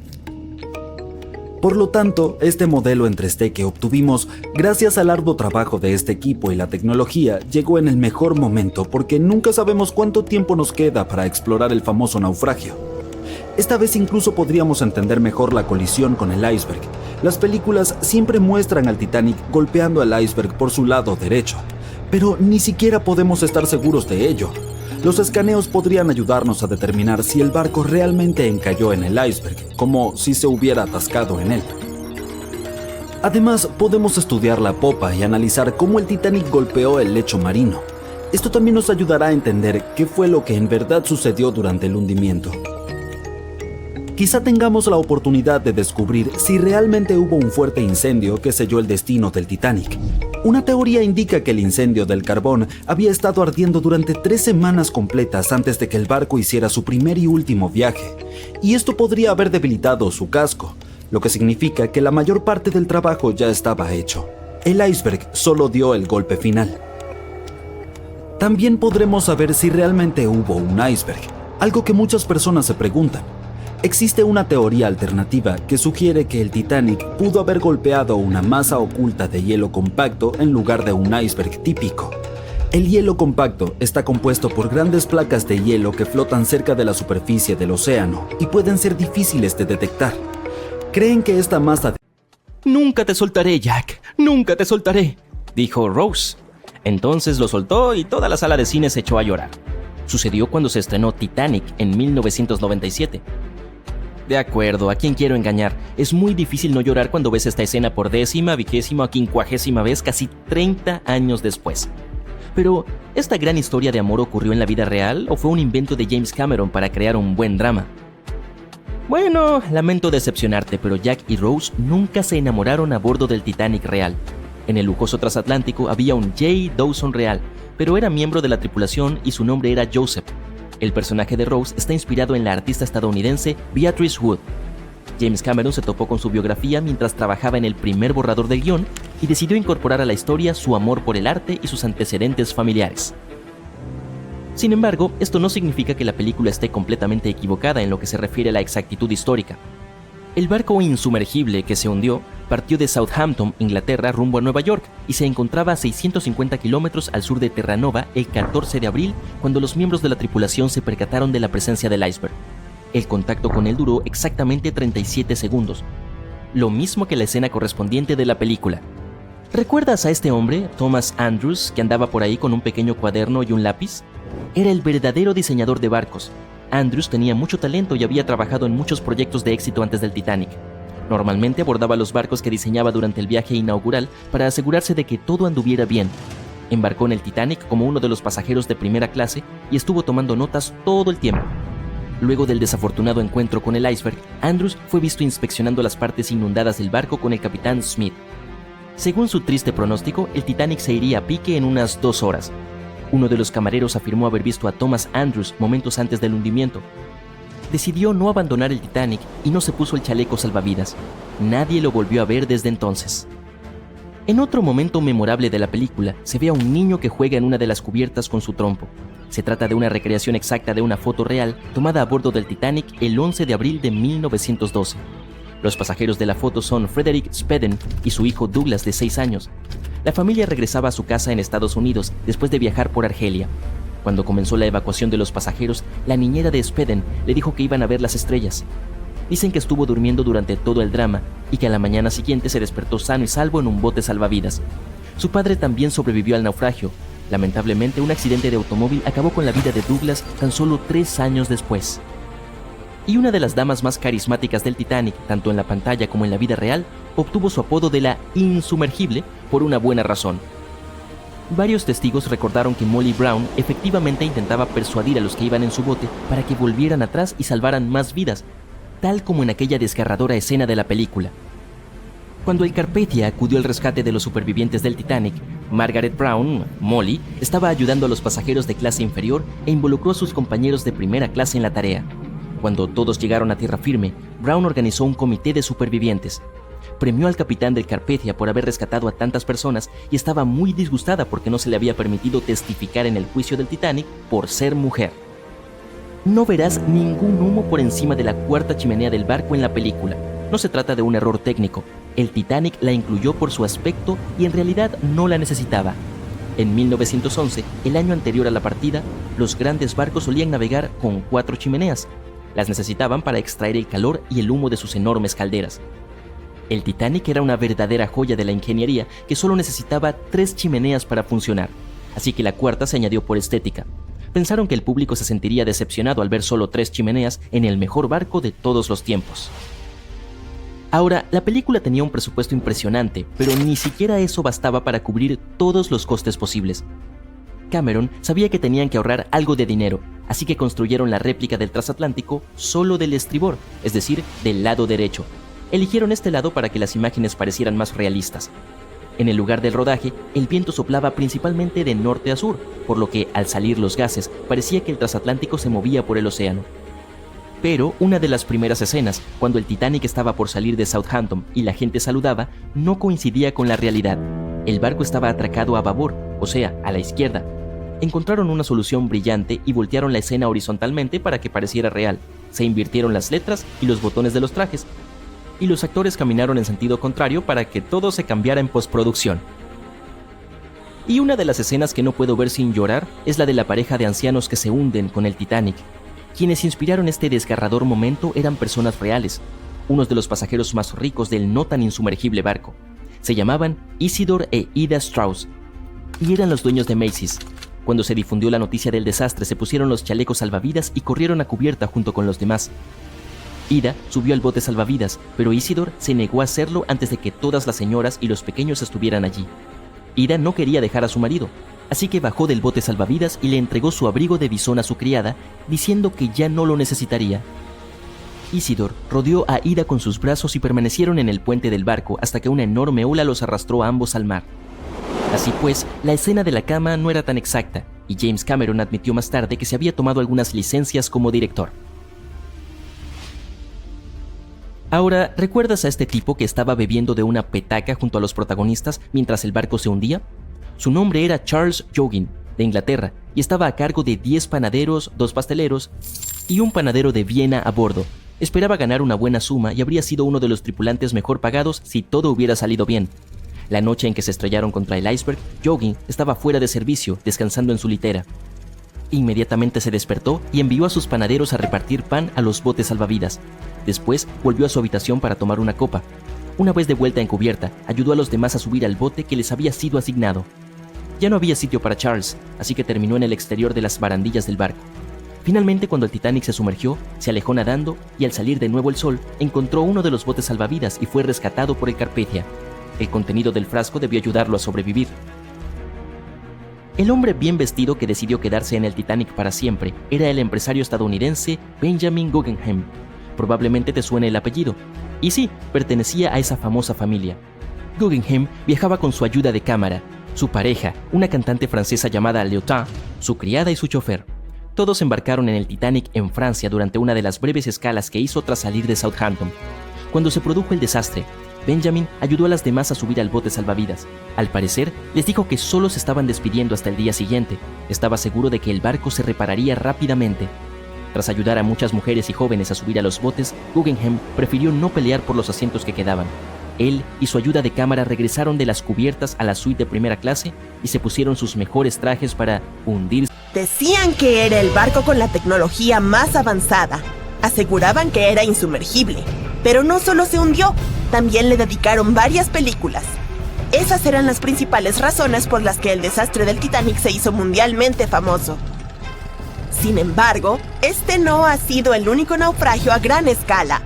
Por lo tanto, este modelo en 3D que obtuvimos gracias al arduo trabajo de este equipo y la tecnología llegó en el mejor momento porque nunca sabemos cuánto tiempo nos queda para explorar el famoso naufragio. Esta vez incluso podríamos entender mejor la colisión con el iceberg. Las películas siempre muestran al Titanic golpeando al iceberg por su lado derecho, pero ni siquiera podemos estar seguros de ello. Los escaneos podrían ayudarnos a determinar si el barco realmente encalló en el iceberg, como si se hubiera atascado en él. Además, podemos estudiar la popa y analizar cómo el Titanic golpeó el lecho marino. Esto también nos ayudará a entender qué fue lo que en verdad sucedió durante el hundimiento. Quizá tengamos la oportunidad de descubrir si realmente hubo un fuerte incendio que selló el destino del Titanic. Una teoría indica que el incendio del carbón había estado ardiendo durante 3 semanas completas antes de que el barco hiciera su primer y último viaje, y esto podría haber debilitado su casco, lo que significa que la mayor parte del trabajo ya estaba hecho. El iceberg solo dio el golpe final. También podremos saber si realmente hubo un iceberg, algo que muchas personas se preguntan. Existe una teoría alternativa que sugiere que el Titanic pudo haber golpeado una masa oculta de hielo compacto en lugar de un iceberg típico. El hielo compacto está compuesto por grandes placas de hielo que flotan cerca de la superficie del océano y pueden ser difíciles de detectar. Creen que esta masa... «Nunca te soltaré, Jack, nunca te soltaré», dijo Rose. Entonces lo soltó y toda la sala de cine se echó a llorar. Sucedió cuando se estrenó Titanic en 1997. De acuerdo, ¿a quién quiero engañar? Es muy difícil no llorar cuando ves esta escena por 10ª, 20ª o 50ª vez casi 30 años después. Pero, ¿esta gran historia de amor ocurrió en la vida real o fue un invento de James Cameron para crear un buen drama? Bueno, lamento decepcionarte, pero Jack y Rose nunca se enamoraron a bordo del Titanic real. En el lujoso transatlántico había un J. Dawson real, pero era miembro de la tripulación y su nombre era Joseph. El personaje de Rose está inspirado en la artista estadounidense Beatrice Wood. James Cameron se topó con su biografía mientras trabajaba en el primer borrador del guión y decidió incorporar a la historia su amor por el arte y sus antecedentes familiares. Sin embargo, esto no significa que la película esté completamente equivocada en lo que se refiere a la exactitud histórica. El barco insumergible que se hundió partió de Southampton, Inglaterra, rumbo a Nueva York y se encontraba a 650 kilómetros al sur de Terranova el 14 de abril, cuando los miembros de la tripulación se percataron de la presencia del iceberg. El contacto con él duró exactamente 37 segundos, lo mismo que la escena correspondiente de la película. ¿Recuerdas a este hombre, Thomas Andrews, que andaba por ahí con un pequeño cuaderno y un lápiz? Era el verdadero diseñador de barcos. Andrews tenía mucho talento y había trabajado en muchos proyectos de éxito antes del Titanic. Normalmente abordaba los barcos que diseñaba durante el viaje inaugural para asegurarse de que todo anduviera bien. Embarcó en el Titanic como uno de los pasajeros de primera clase y estuvo tomando notas todo el tiempo. Luego del desafortunado encuentro con el iceberg, Andrews fue visto inspeccionando las partes inundadas del barco con el capitán Smith. Según su triste pronóstico, el Titanic se iría a pique en unas 2 horas. Uno de los camareros afirmó haber visto a Thomas Andrews momentos antes del hundimiento. Decidió no abandonar el Titanic y no se puso el chaleco salvavidas. Nadie lo volvió a ver desde entonces. En otro momento memorable de la película, se ve a un niño que juega en una de las cubiertas con su trompo. Se trata de una recreación exacta de una foto real tomada a bordo del Titanic el 11 de abril de 1912. Los pasajeros de la foto son Frederick Spedden y su hijo Douglas, de 6 años. La familia regresaba a su casa en Estados Unidos después de viajar por Argelia. Cuando comenzó la evacuación de los pasajeros, la niñera de Spedden le dijo que iban a ver las estrellas. Dicen que estuvo durmiendo durante todo el drama y que a la mañana siguiente se despertó sano y salvo en un bote salvavidas. Su padre también sobrevivió al naufragio. Lamentablemente, un accidente de automóvil acabó con la vida de Douglas tan solo 3 años después. Y una de las damas más carismáticas del Titanic, tanto en la pantalla como en la vida real, obtuvo su apodo de la insumergible por una buena razón. Varios testigos recordaron que Molly Brown efectivamente intentaba persuadir a los que iban en su bote para que volvieran atrás y salvaran más vidas, tal como en aquella desgarradora escena de la película. Cuando el Carpathia acudió al rescate de los supervivientes del Titanic, Margaret Brown, Molly, estaba ayudando a los pasajeros de clase inferior e involucró a sus compañeros de primera clase en la tarea. Cuando todos llegaron a tierra firme, Brown organizó un comité de supervivientes. Premió al capitán del Carpathia por haber rescatado a tantas personas y estaba muy disgustada porque no se le había permitido testificar en el juicio del Titanic por ser mujer. No verás ningún humo por encima de la cuarta chimenea del barco en la película. No se trata de un error técnico. El Titanic la incluyó por su aspecto y en realidad no la necesitaba. En 1911, el año anterior a la partida, los grandes barcos solían navegar con 4 chimeneas. Las necesitaban para extraer el calor y el humo de sus enormes calderas. El Titanic era una verdadera joya de la ingeniería que solo necesitaba 3 chimeneas para funcionar, así que la cuarta se añadió por estética. Pensaron que el público se sentiría decepcionado al ver solo 3 chimeneas en el mejor barco de todos los tiempos. Ahora, la película tenía un presupuesto impresionante, pero ni siquiera eso bastaba para cubrir todos los costes posibles. Cameron sabía que tenían que ahorrar algo de dinero, así que construyeron la réplica del transatlántico solo del estribor, es decir, del lado derecho. Eligieron este lado para que las imágenes parecieran más realistas. En el lugar del rodaje, el viento soplaba principalmente de norte a sur, por lo que, al salir los gases, parecía que el transatlántico se movía por el océano. Pero una de las primeras escenas, cuando el Titanic estaba por salir de Southampton y la gente saludaba, no coincidía con la realidad. El barco estaba atracado a babor, o sea, a la izquierda. Encontraron una solución brillante y voltearon la escena horizontalmente para que pareciera real. Se invirtieron las letras y los botones de los trajes, y los actores caminaron en sentido contrario para que todo se cambiara en postproducción. Y una de las escenas que no puedo ver sin llorar es la de la pareja de ancianos que se hunden con el Titanic. Quienes inspiraron este desgarrador momento eran personas reales, unos de los pasajeros más ricos del no tan insumergible barco. Se llamaban Isidor e Ida Strauss, y eran los dueños de Macy's. Cuando se difundió la noticia del desastre, se pusieron los chalecos salvavidas y corrieron a cubierta junto con los demás. Ida subió al bote salvavidas, pero Isidor se negó a hacerlo antes de que todas las señoras y los pequeños estuvieran allí. Ida no quería dejar a su marido, así que bajó del bote salvavidas y le entregó su abrigo de bisón a su criada, diciendo que ya no lo necesitaría. Isidor rodeó a Ida con sus brazos y permanecieron en el puente del barco hasta que una enorme ola los arrastró a ambos al mar. Así pues, la escena de la cama no era tan exacta, y James Cameron admitió más tarde que se había tomado algunas licencias como director. Ahora, ¿recuerdas a este tipo que estaba bebiendo de una petaca junto a los protagonistas mientras el barco se hundía? Su nombre era Charles Joughin, de Inglaterra y estaba a cargo de 10 panaderos, 2 pasteleros y un panadero de Viena a bordo. Esperaba ganar una buena suma y habría sido uno de los tripulantes mejor pagados si todo hubiera salido bien. La noche en que se estrellaron contra el iceberg, Yogi estaba fuera de servicio, descansando en su litera. Inmediatamente se despertó y envió a sus panaderos a repartir pan a los botes salvavidas. Después volvió a su habitación para tomar una copa. Una vez de vuelta en cubierta, ayudó a los demás a subir al bote que les había sido asignado. Ya no había sitio para Charles, así que terminó en el exterior de las barandillas del barco. Finalmente, cuando el Titanic se sumergió, se alejó nadando y al salir de nuevo el sol, encontró uno de los botes salvavidas y fue rescatado por el Carpathia. El contenido del frasco debió ayudarlo a sobrevivir. El hombre bien vestido que decidió quedarse en el Titanic para siempre era el empresario estadounidense Benjamin Guggenheim. Probablemente te suene el apellido. Y sí, pertenecía a esa famosa familia. Guggenheim viajaba con su ayuda de cámara, su pareja, una cantante francesa llamada Léotard, su criada y su chofer. Todos embarcaron en el Titanic en Francia durante una de las breves escalas que hizo tras salir de Southampton. Cuando se produjo el desastre, Benjamin ayudó a las demás a subir al bote salvavidas. Al parecer, les dijo que solo se estaban despidiendo hasta el día siguiente. Estaba seguro de que el barco se repararía rápidamente. Tras ayudar a muchas mujeres y jóvenes a subir a los botes, Guggenheim prefirió no pelear por los asientos que quedaban. Él y su ayuda de cámara regresaron de las cubiertas a la suite de primera clase y se pusieron sus mejores trajes para hundirse. Decían que era el barco con la tecnología más avanzada. Aseguraban que era insumergible. Pero no solo se hundió, también le dedicaron varias películas. Esas eran las principales razones por las que el desastre del Titanic se hizo mundialmente famoso. Sin embargo, este no ha sido el único naufragio a gran escala.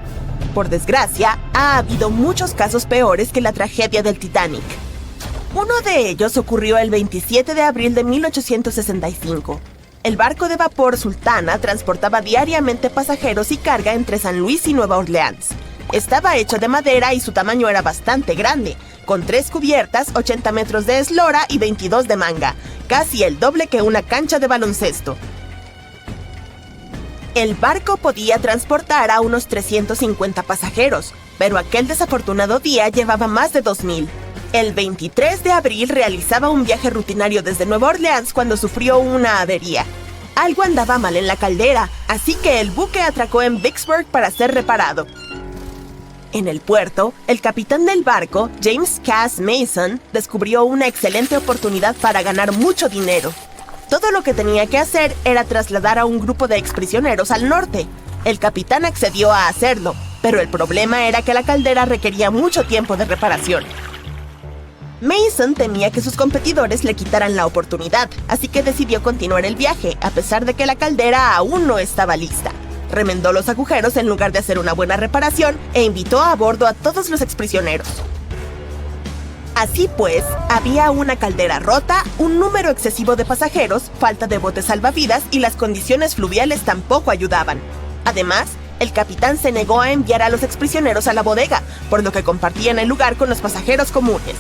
Por desgracia, ha habido muchos casos peores que la tragedia del Titanic. Uno de ellos ocurrió el 27 de abril de 1865. El barco de vapor Sultana transportaba diariamente pasajeros y carga entre San Luis y Nueva Orleans. Estaba hecho de madera y su tamaño era bastante grande, con 3 cubiertas, 80 metros de eslora y 22 de manga, casi el doble que una cancha de baloncesto. El barco podía transportar a unos 350 pasajeros, pero aquel desafortunado día llevaba más de 2,000. El 23 de abril realizaba un viaje rutinario desde Nueva Orleans cuando sufrió una avería. Algo andaba mal en la caldera, así que el buque atracó en Vicksburg para ser reparado. En el puerto, el capitán del barco, James Cass Mason, descubrió una excelente oportunidad para ganar mucho dinero. Todo lo que tenía que hacer era trasladar a un grupo de exprisioneros al norte. El capitán accedió a hacerlo, pero el problema era que la caldera requería mucho tiempo de reparación. Mason temía que sus competidores le quitaran la oportunidad, así que decidió continuar el viaje, a pesar de que la caldera aún no estaba lista. Remendó los agujeros en lugar de hacer una buena reparación e invitó a bordo a todos los exprisioneros. Así pues, había una caldera rota, un número excesivo de pasajeros, falta de botes salvavidas y las condiciones fluviales tampoco ayudaban. Además, el capitán se negó a enviar a los exprisioneros a la bodega, por lo que compartían el lugar con los pasajeros comunes.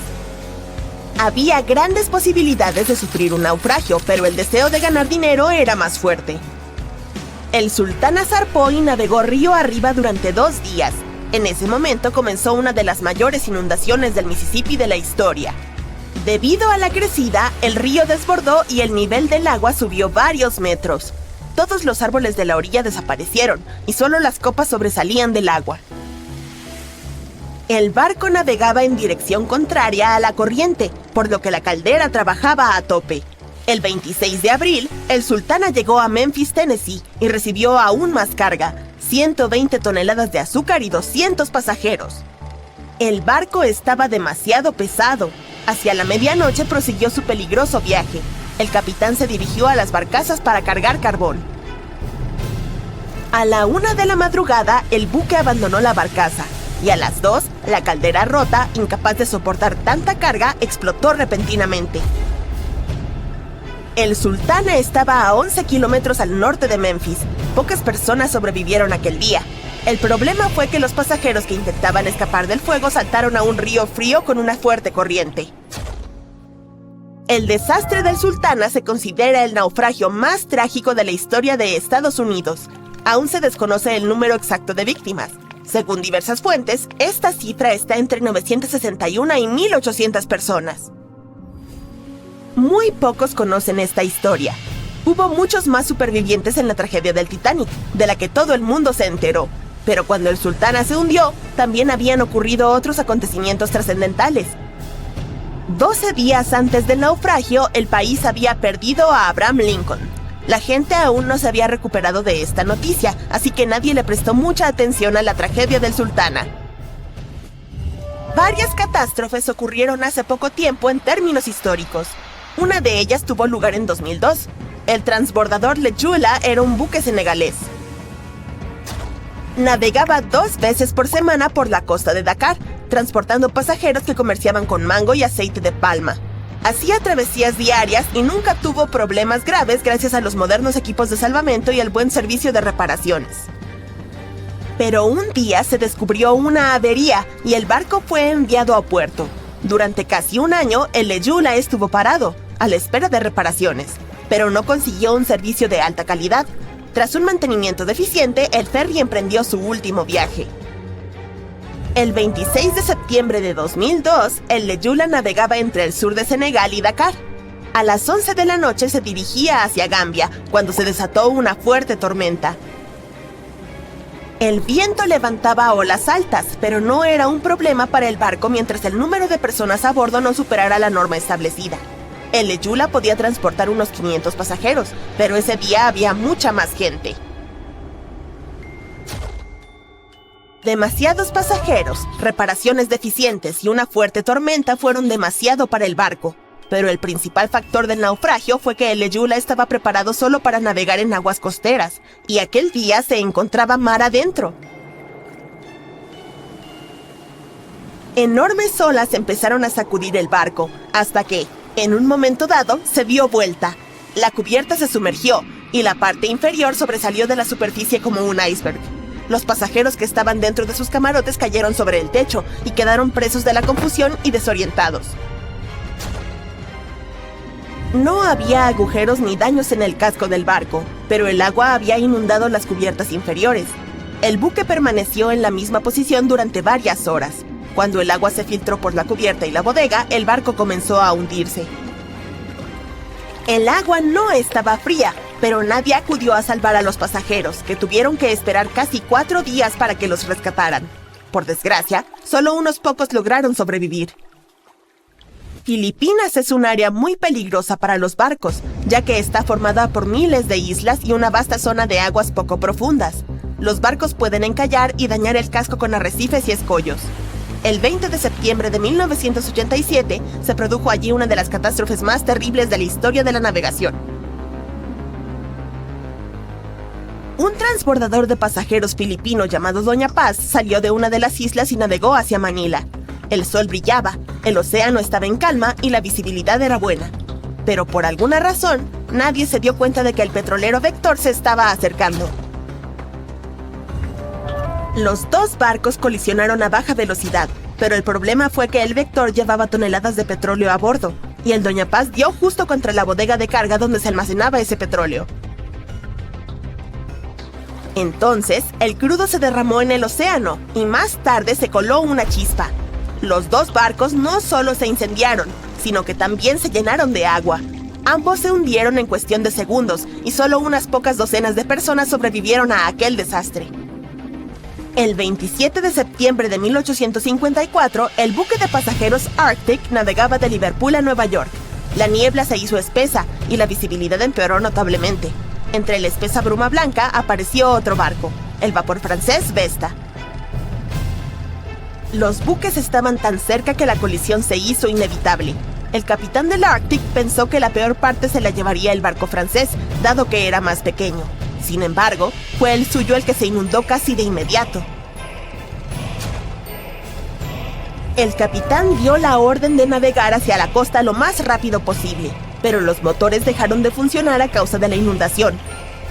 Había grandes posibilidades de sufrir un naufragio, pero el deseo de ganar dinero era más fuerte. El Sultana zarpó y navegó río arriba durante 2 días. En ese momento comenzó una de las mayores inundaciones del Mississippi de la historia. Debido a la crecida, el río desbordó y el nivel del agua subió varios metros. Todos los árboles de la orilla desaparecieron y solo las copas sobresalían del agua. El barco navegaba en dirección contraria a la corriente, por lo que la caldera trabajaba a tope. El 26 de abril, el Sultana llegó a Memphis, Tennessee, y recibió aún más carga, 120 toneladas de azúcar y 200 pasajeros. El barco estaba demasiado pesado. Hacia la medianoche prosiguió su peligroso viaje. El capitán se dirigió a las barcazas para cargar carbón. A la 1 de la madrugada, el buque abandonó la barcaza, y a las 2, la caldera rota, incapaz de soportar tanta carga, explotó repentinamente. El Sultana estaba a 11 kilómetros al norte de Memphis. Pocas personas sobrevivieron aquel día. El problema fue que los pasajeros que intentaban escapar del fuego saltaron a un río frío con una fuerte corriente. El desastre del Sultana se considera el naufragio más trágico de la historia de Estados Unidos. Aún se desconoce el número exacto de víctimas. Según diversas fuentes, esta cifra está entre 961 y 1,800 personas. Muy pocos conocen esta historia. Hubo muchos más supervivientes en la tragedia del Titanic, de la que todo el mundo se enteró. Pero cuando el Sultana se hundió, también habían ocurrido otros acontecimientos trascendentales. 12 días antes del naufragio, el país había perdido a Abraham Lincoln. La gente aún no se había recuperado de esta noticia, así que nadie le prestó mucha atención a la tragedia del Sultana. Varias catástrofes ocurrieron hace poco tiempo en términos históricos. Una de ellas tuvo lugar en 2002. El transbordador Le Jula era un buque senegalés. Navegaba 2 veces por semana por la costa de Dakar, transportando pasajeros que comerciaban con mango y aceite de palma. Hacía travesías diarias y nunca tuvo problemas graves gracias a los modernos equipos de salvamento y el buen servicio de reparaciones. Pero un día se descubrió una avería y el barco fue enviado a puerto. Durante casi un año, el Le Jula estuvo parado, a la espera de reparaciones, pero no consiguió un servicio de alta calidad. Tras un mantenimiento deficiente, el ferry emprendió su último viaje. El 26 de septiembre de 2002, el Le Jula navegaba entre el sur de Senegal y Dakar. A las 11 de la noche se dirigía hacia Gambia, cuando se desató una fuerte tormenta. El viento levantaba olas altas, pero no era un problema para el barco mientras el número de personas a bordo no superara la norma establecida. El Le Jula podía transportar unos 500 pasajeros, pero ese día había mucha más gente. Demasiados pasajeros, reparaciones deficientes y una fuerte tormenta fueron demasiado para el barco, pero el principal factor del naufragio fue que el Le Jula estaba preparado solo para navegar en aguas costeras, y aquel día se encontraba mar adentro. Enormes olas empezaron a sacudir el barco, hasta que, en un momento dado, se dio vuelta. La cubierta se sumergió, y la parte inferior sobresalió de la superficie como un iceberg. Los pasajeros que estaban dentro de sus camarotes cayeron sobre el techo y quedaron presos de la confusión y desorientados. No había agujeros ni daños en el casco del barco, pero el agua había inundado las cubiertas inferiores. El buque permaneció en la misma posición durante varias horas. Cuando el agua se filtró por la cubierta y la bodega, el barco comenzó a hundirse. El agua no estaba fría, pero nadie acudió a salvar a los pasajeros, que tuvieron que esperar casi 4 días para que los rescataran. Por desgracia, solo unos pocos lograron sobrevivir. Filipinas es un área muy peligrosa para los barcos, ya que está formada por miles de islas y una vasta zona de aguas poco profundas. Los barcos pueden encallar y dañar el casco con arrecifes y escollos. El 20 de septiembre de 1987 se produjo allí una de las catástrofes más terribles de la historia de la navegación. Un transbordador de pasajeros filipino llamado Doña Paz salió de una de las islas y navegó hacia Manila. El sol brillaba, el océano estaba en calma y la visibilidad era buena. Pero por alguna razón, nadie se dio cuenta de que el petrolero Vector se estaba acercando. Los 2 barcos colisionaron a baja velocidad, pero el problema fue que el Vector llevaba toneladas de petróleo a bordo, y el Doña Paz dio justo contra la bodega de carga donde se almacenaba ese petróleo. Entonces, el crudo se derramó en el océano, y más tarde se coló una chispa. Los 2 barcos no solo se incendiaron, sino que también se llenaron de agua. Ambos se hundieron en cuestión de segundos, y solo unas pocas docenas de personas sobrevivieron a aquel desastre. El 27 de septiembre de 1854, el buque de pasajeros Arctic navegaba de Liverpool a Nueva York. La niebla se hizo espesa y la visibilidad empeoró notablemente. Entre la espesa bruma blanca apareció otro barco, el vapor francés Vesta. Los buques estaban tan cerca que la colisión se hizo inevitable. El capitán del Arctic pensó que la peor parte se la llevaría el barco francés, dado que era más pequeño. Sin embargo, fue el suyo el que se inundó casi de inmediato. El capitán dio la orden de navegar hacia la costa lo más rápido posible, pero los motores dejaron de funcionar a causa de la inundación.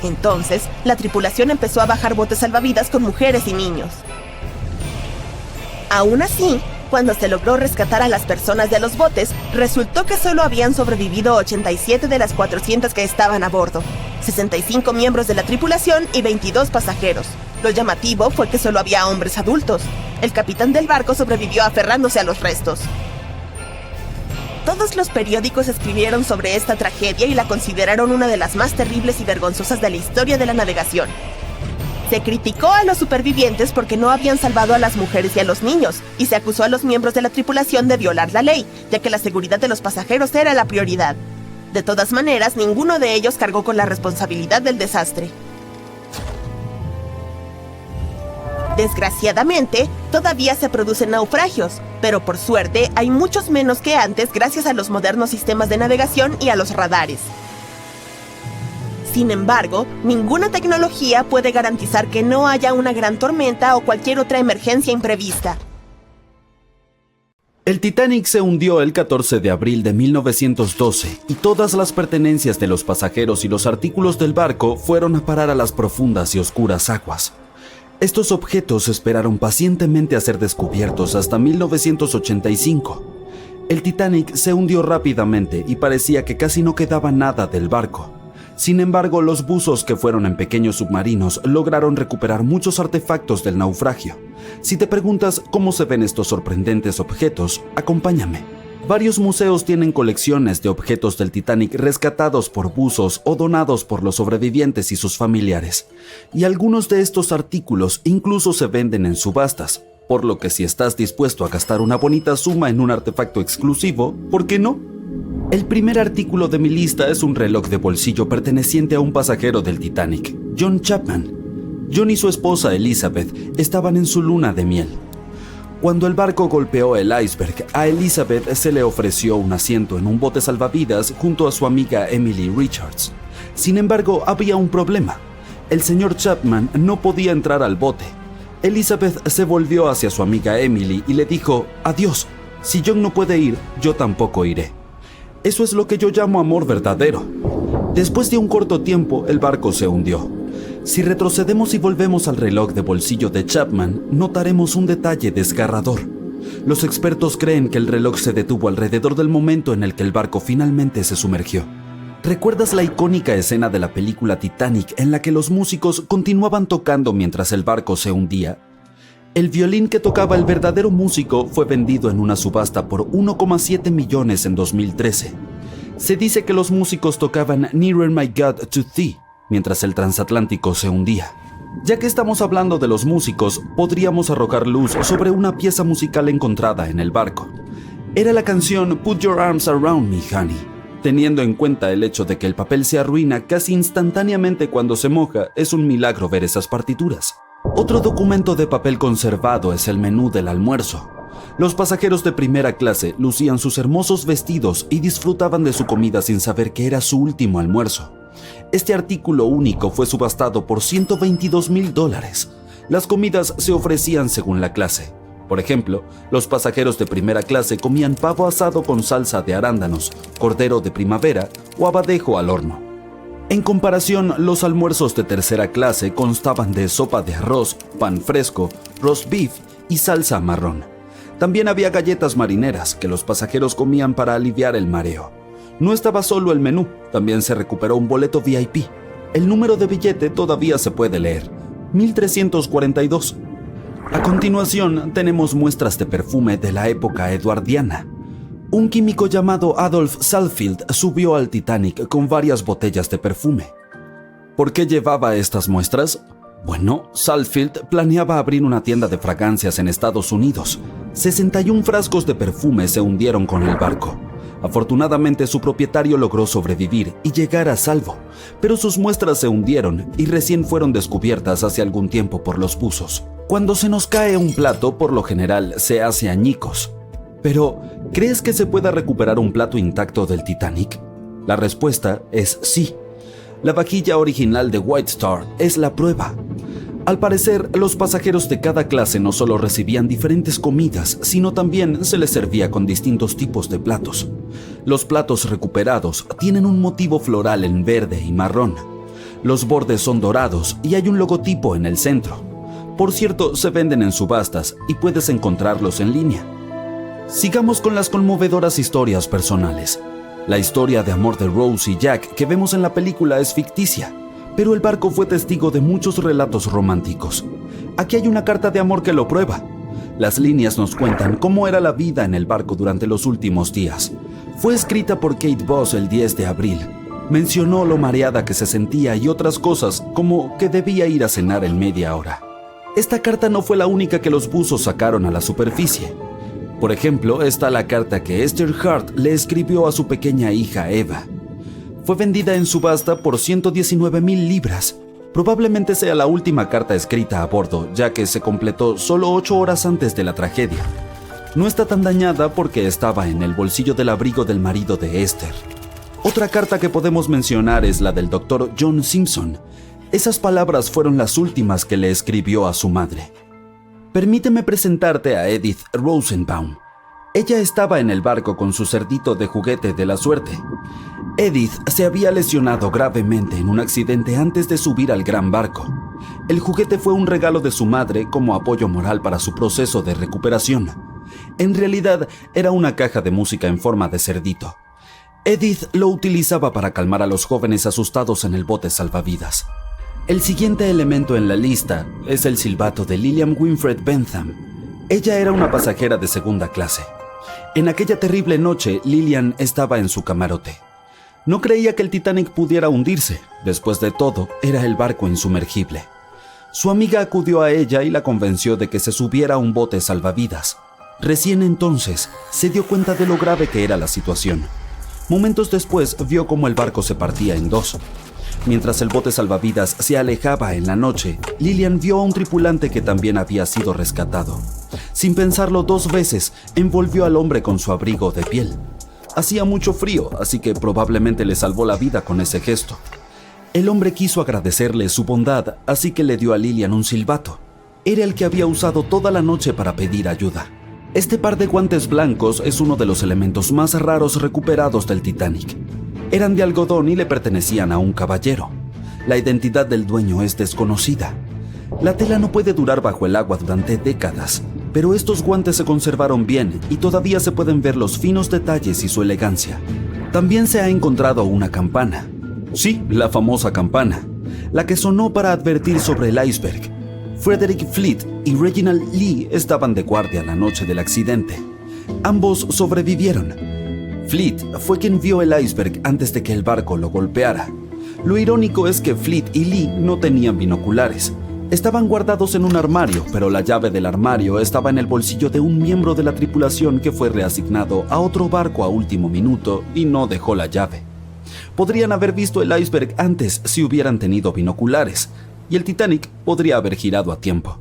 Entonces, la tripulación empezó a bajar botes salvavidas con mujeres y niños. Aún así, cuando se logró rescatar a las personas de los botes, resultó que solo habían sobrevivido 87 de las 400 que estaban a bordo, 65 miembros de la tripulación y 22 pasajeros. Lo llamativo fue que solo había hombres adultos. El capitán del barco sobrevivió aferrándose a los restos. Todos los periódicos escribieron sobre esta tragedia y la consideraron una de las más terribles y vergonzosas de la historia de la navegación. Se criticó a los supervivientes porque no habían salvado a las mujeres y a los niños, y se acusó a los miembros de la tripulación de violar la ley, ya que la seguridad de los pasajeros era la prioridad. De todas maneras, ninguno de ellos cargó con la responsabilidad del desastre. Desgraciadamente, todavía se producen naufragios, pero por suerte hay muchos menos que antes gracias a los modernos sistemas de navegación y a los radares. Sin embargo, ninguna tecnología puede garantizar que no haya una gran tormenta o cualquier otra emergencia imprevista. El Titanic se hundió el 14 de abril de 1912 y todas las pertenencias de los pasajeros y los artículos del barco fueron a parar a las profundas y oscuras aguas. Estos objetos esperaron pacientemente a ser descubiertos hasta 1985. El Titanic se hundió rápidamente y parecía que casi no quedaba nada del barco. Sin embargo, los buzos que fueron en pequeños submarinos lograron recuperar muchos artefactos del naufragio. Si te preguntas cómo se ven estos sorprendentes objetos, acompáñame. Varios museos tienen colecciones de objetos del Titanic rescatados por buzos o donados por los sobrevivientes y sus familiares. Y algunos de estos artículos incluso se venden en subastas, por lo que si estás dispuesto a gastar una bonita suma en un artefacto exclusivo, ¿por qué no? El primer artículo de mi lista es un reloj de bolsillo perteneciente a un pasajero del Titanic, John Chapman. John y su esposa Elizabeth estaban en su luna de miel. Cuando el barco golpeó el iceberg, a Elizabeth se le ofreció un asiento en un bote salvavidas junto a su amiga Emily Richards. Sin embargo, había un problema. El señor Chapman no podía entrar al bote. Elizabeth se volvió hacia su amiga Emily y le dijo: «Adiós, si John no puede ir, yo tampoco iré». Eso es lo que yo llamo amor verdadero. Después de un corto tiempo, el barco se hundió. Si retrocedemos y volvemos al reloj de bolsillo de Chapman, notaremos un detalle desgarrador. Los expertos creen que el reloj se detuvo alrededor del momento en el que el barco finalmente se sumergió. ¿Recuerdas la icónica escena de la película Titanic en la que los músicos continuaban tocando mientras el barco se hundía? El violín que tocaba el verdadero músico fue vendido en una subasta por 1,7 millones en 2013. Se dice que los músicos tocaban Nearer My God to Thee mientras el transatlántico se hundía. Ya que estamos hablando de los músicos, podríamos arrojar luz sobre una pieza musical encontrada en el barco. Era la canción Put Your Arms Around Me, Honey. Teniendo en cuenta el hecho de que el papel se arruina casi instantáneamente cuando se moja, es un milagro ver esas partituras. Otro documento de papel conservado es el menú del almuerzo. Los pasajeros de primera clase lucían sus hermosos vestidos y disfrutaban de su comida sin saber que era su último almuerzo. Este artículo único fue subastado por $122,000. Las comidas se ofrecían según la clase. Por ejemplo, los pasajeros de primera clase comían pavo asado con salsa de arándanos, cordero de primavera o abadejo al horno. En comparación, los almuerzos de tercera clase constaban de sopa de arroz, pan fresco, roast beef y salsa marrón. También había galletas marineras que los pasajeros comían para aliviar el mareo. No estaba solo el menú, también se recuperó un boleto VIP. El número de billete todavía se puede leer, 1342. A continuación, tenemos muestras de perfume de la época eduardiana. Un químico llamado Adolf Salfield subió al Titanic con varias botellas de perfume. ¿Por qué llevaba estas muestras? Bueno, Salfield planeaba abrir una tienda de fragancias en Estados Unidos. 61 frascos de perfume se hundieron con el barco. Afortunadamente, su propietario logró sobrevivir y llegar a salvo, pero sus muestras se hundieron y recién fueron descubiertas hace algún tiempo por los buzos. Cuando se nos cae un plato, por lo general se hace añicos. Pero, ¿crees que se pueda recuperar un plato intacto del Titanic? La respuesta es sí. La vajilla original de White Star es la prueba. Al parecer, los pasajeros de cada clase no solo recibían diferentes comidas, sino también se les servía con distintos tipos de platos. Los platos recuperados tienen un motivo floral en verde y marrón. Los bordes son dorados y hay un logotipo en el centro. Por cierto, se venden en subastas y puedes encontrarlos en línea. Sigamos con las conmovedoras historias personales. La historia de amor de Rose y Jack que vemos en la película es ficticia, pero el barco fue testigo de muchos relatos románticos. Aquí hay una carta de amor que lo prueba. Las líneas nos cuentan cómo era la vida en el barco durante los últimos días. Fue escrita por Kate Voss el 10 de abril. Mencionó lo mareada que se sentía y otras cosas, como que debía ir a cenar en media hora. Esta carta no fue la única que los buzos sacaron a la superficie. Por ejemplo, está la carta que Esther Hart le escribió a su pequeña hija Eva. Fue vendida en subasta por 119,000 libras. Probablemente sea la última carta escrita a bordo, ya que se completó solo 8 horas antes de la tragedia. No está tan dañada porque estaba en el bolsillo del abrigo del marido de Esther. Otra carta que podemos mencionar es la del Dr. John Simpson. Esas palabras fueron las últimas que le escribió a su madre. Permíteme presentarte a Edith Rosenbaum. Ella estaba en el barco con su cerdito de juguete de la suerte. Edith se había lesionado gravemente en un accidente antes de subir al gran barco. El juguete fue un regalo de su madre como apoyo moral para su proceso de recuperación. En realidad, era una caja de música en forma de cerdito. Edith lo utilizaba para calmar a los jóvenes asustados en el bote salvavidas. El siguiente elemento en la lista es el silbato de Lillian Winfred Bentham. Ella era una pasajera de segunda clase. En aquella terrible noche, Lillian estaba en su camarote. No creía que el Titanic pudiera hundirse. Después de todo, era el barco insumergible. Su amiga acudió a ella y la convenció de que se subiera a un bote salvavidas. Recién entonces, se dio cuenta de lo grave que era la situación. Momentos después, vio cómo el barco se partía en dos. Mientras el bote salvavidas se alejaba en la noche, Lillian vio a un tripulante que también había sido rescatado. Sin pensarlo 2 veces, envolvió al hombre con su abrigo de piel. Hacía mucho frío, así que probablemente le salvó la vida con ese gesto. El hombre quiso agradecerle su bondad, así que le dio a Lillian un silbato. Era el que había usado toda la noche para pedir ayuda. Este par de guantes blancos es uno de los elementos más raros recuperados del Titanic. Eran de algodón y le pertenecían a un caballero. La identidad del dueño es desconocida. La tela no puede durar bajo el agua durante décadas, pero estos guantes se conservaron bien y todavía se pueden ver los finos detalles y su elegancia. También se ha encontrado una campana. Sí, la famosa campana, la que sonó para advertir sobre el iceberg. Frederick Fleet y Reginald Lee estaban de guardia la noche del accidente. Ambos sobrevivieron. Fleet fue quien vio el iceberg antes de que el barco lo golpeara. Lo irónico es que Fleet y Lee no tenían binoculares. Estaban guardados en un armario, pero la llave del armario estaba en el bolsillo de un miembro de la tripulación que fue reasignado a otro barco a último minuto y no dejó la llave. Podrían haber visto el iceberg antes si hubieran tenido binoculares, y el Titanic podría haber girado a tiempo.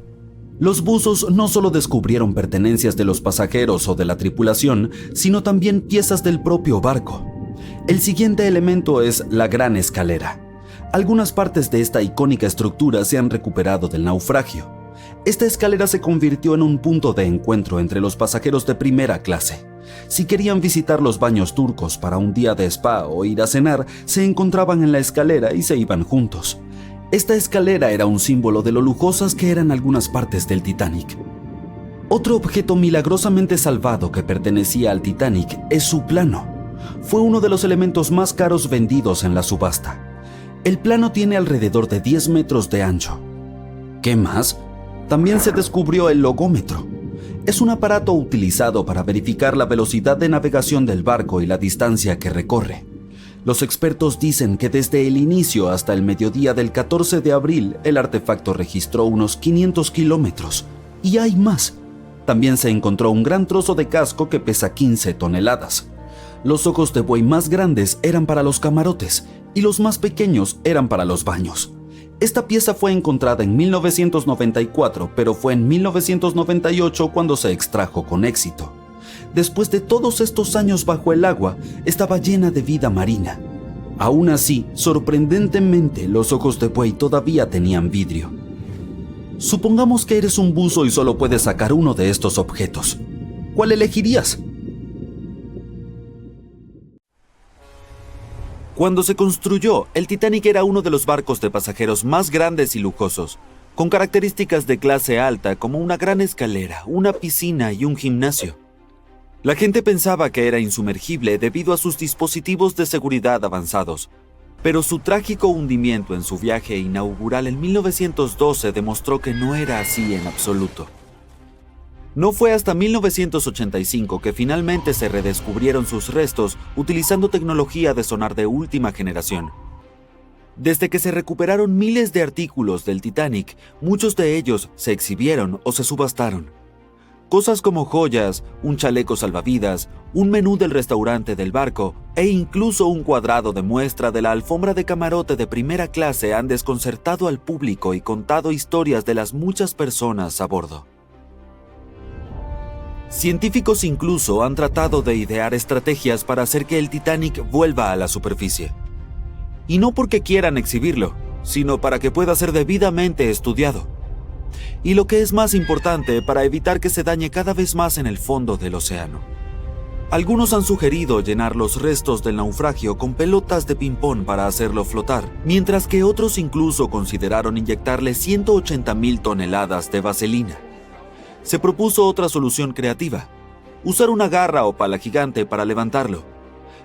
Los buzos no solo descubrieron pertenencias de los pasajeros o de la tripulación, sino también piezas del propio barco. El siguiente elemento es la Gran Escalera. Algunas partes de esta icónica estructura se han recuperado del naufragio. Esta escalera se convirtió en un punto de encuentro entre los pasajeros de primera clase. Si querían visitar los baños turcos para un día de spa o ir a cenar, se encontraban en la escalera y se iban juntos. Esta escalera era un símbolo de lo lujosas que eran algunas partes del Titanic. Otro objeto milagrosamente salvado que pertenecía al Titanic es su plano. Fue uno de los elementos más caros vendidos en la subasta. El plano tiene alrededor de 10 metros de ancho. ¿Qué más? También se descubrió el logómetro. Es un aparato utilizado para verificar la velocidad de navegación del barco y la distancia que recorre. Los expertos dicen que desde el inicio hasta el mediodía del 14 de abril, el artefacto registró unos 500 kilómetros. Y hay más. También se encontró un gran trozo de casco que pesa 15 toneladas. Los ojos de buey más grandes eran para los camarotes y los más pequeños eran para los baños. Esta pieza fue encontrada en 1994, pero fue en 1998 cuando se extrajo con éxito. Después de todos estos años bajo el agua, estaba llena de vida marina. Aún así, sorprendentemente, los ojos de buey todavía tenían vidrio. Supongamos que eres un buzo y solo puedes sacar uno de estos objetos. ¿Cuál elegirías? Cuando se construyó, el Titanic era uno de los barcos de pasajeros más grandes y lujosos, con características de clase alta como una gran escalera, una piscina y un gimnasio. La gente pensaba que era insumergible debido a sus dispositivos de seguridad avanzados, pero su trágico hundimiento en su viaje inaugural en 1912 demostró que no era así en absoluto. No fue hasta 1985 que finalmente se redescubrieron sus restos utilizando tecnología de sonar de última generación. Desde que se recuperaron miles de artículos del Titanic, muchos de ellos se exhibieron o se subastaron. Cosas como joyas, un chaleco salvavidas, un menú del restaurante del barco e incluso un cuadrado de muestra de la alfombra de camarote de primera clase han desconcertado al público y contado historias de las muchas personas a bordo. Científicos incluso han tratado de idear estrategias para hacer que el Titanic vuelva a la superficie. Y no porque quieran exhibirlo, sino para que pueda ser debidamente estudiado. Y lo que es más importante, para evitar que se dañe cada vez más en el fondo del océano. Algunos han sugerido llenar los restos del naufragio con pelotas de ping-pong para hacerlo flotar, mientras que otros incluso consideraron inyectarle 180,000 toneladas de vaselina. Se propuso otra solución creativa: usar una garra o pala gigante para levantarlo.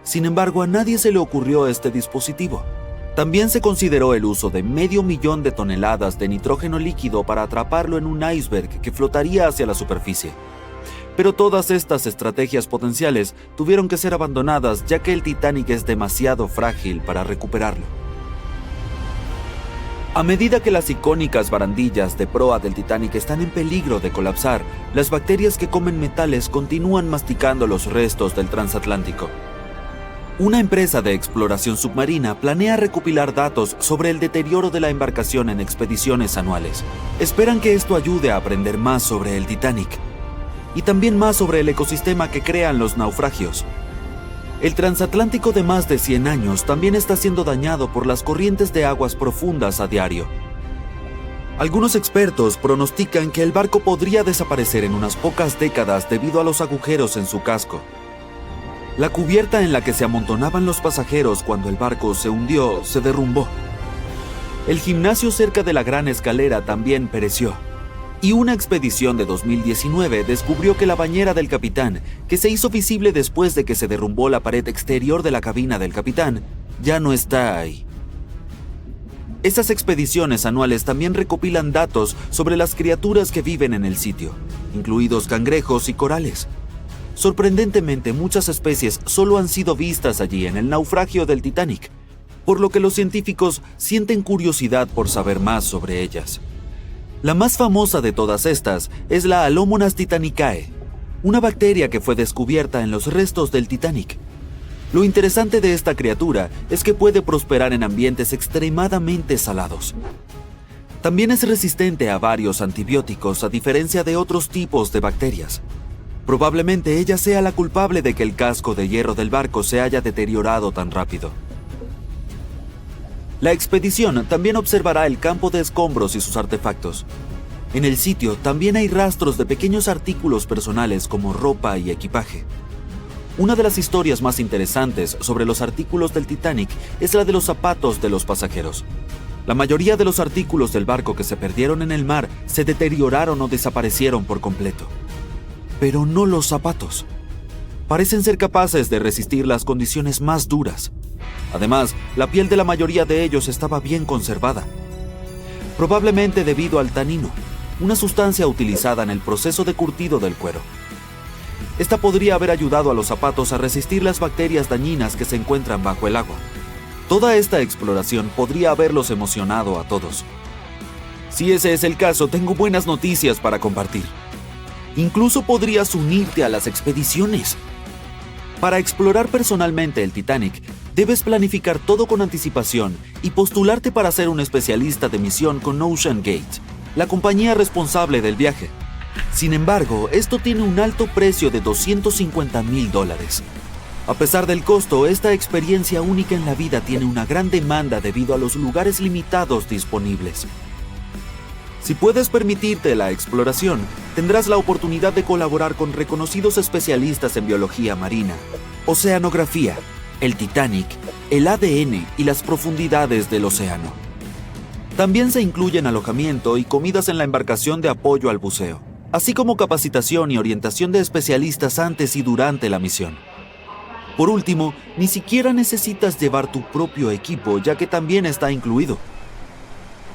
Sin embargo, a nadie se le ocurrió este dispositivo. También se consideró el uso de 500,000 de toneladas de nitrógeno líquido para atraparlo en un iceberg que flotaría hacia la superficie. Pero todas estas estrategias potenciales tuvieron que ser abandonadas, ya que el Titanic es demasiado frágil para recuperarlo. A medida que las icónicas barandillas de proa del Titanic están en peligro de colapsar, las bacterias que comen metales continúan masticando los restos del transatlántico. Una empresa de exploración submarina planea recopilar datos sobre el deterioro de la embarcación en expediciones anuales. Esperan que esto ayude a aprender más sobre el Titanic y también más sobre el ecosistema que crean los naufragios. El transatlántico de más de 100 años también está siendo dañado por las corrientes de aguas profundas a diario. Algunos expertos pronostican que el barco podría desaparecer en unas pocas décadas debido a los agujeros en su casco. La cubierta en la que se amontonaban los pasajeros cuando el barco se hundió se derrumbó. El gimnasio cerca de la Gran Escalera también pereció. Y una expedición de 2019 descubrió que la bañera del capitán, que se hizo visible después de que se derrumbó la pared exterior de la cabina del capitán, ya no está ahí. Esas expediciones anuales también recopilan datos sobre las criaturas que viven en el sitio, incluidos cangrejos y corales. Sorprendentemente, muchas especies solo han sido vistas allí en el naufragio del Titanic, por lo que los científicos sienten curiosidad por saber más sobre ellas. La más famosa de todas estas es la Alomonas titanicae, una bacteria que fue descubierta en los restos del Titanic. Lo interesante de esta criatura es que puede prosperar en ambientes extremadamente salados. También es resistente a varios antibióticos, a diferencia de otros tipos de bacterias. Probablemente ella sea la culpable de que el casco de hierro del barco se haya deteriorado tan rápido. La expedición también observará el campo de escombros y sus artefactos. En el sitio también hay rastros de pequeños artículos personales como ropa y equipaje. Una de las historias más interesantes sobre los artículos del Titanic es la de los zapatos de los pasajeros. La mayoría de los artículos del barco que se perdieron en el mar se deterioraron o desaparecieron por completo. Pero no los zapatos. Parecen ser capaces de resistir las condiciones más duras. Además, la piel de la mayoría de ellos estaba bien conservada. Probablemente debido al tanino, una sustancia utilizada en el proceso de curtido del cuero. Esta podría haber ayudado a los zapatos a resistir las bacterias dañinas que se encuentran bajo el agua. Toda esta exploración podría haberlos emocionado a todos. Si ese es el caso, tengo buenas noticias para compartir. Incluso podrías unirte a las expediciones. Para explorar personalmente el Titanic, debes planificar todo con anticipación y postularte para ser un especialista de misión con OceanGate, la compañía responsable del viaje. Sin embargo, esto tiene un alto precio de $250,000. A pesar del costo, esta experiencia única en la vida tiene una gran demanda debido a los lugares limitados disponibles. Si puedes permitirte la exploración, tendrás la oportunidad de colaborar con reconocidos especialistas en biología marina, oceanografía, el Titanic, el ADN y las profundidades del océano. También se incluyen alojamiento y comidas en la embarcación de apoyo al buceo, así como capacitación y orientación de especialistas antes y durante la misión. Por último, ni siquiera necesitas llevar tu propio equipo, ya que también está incluido.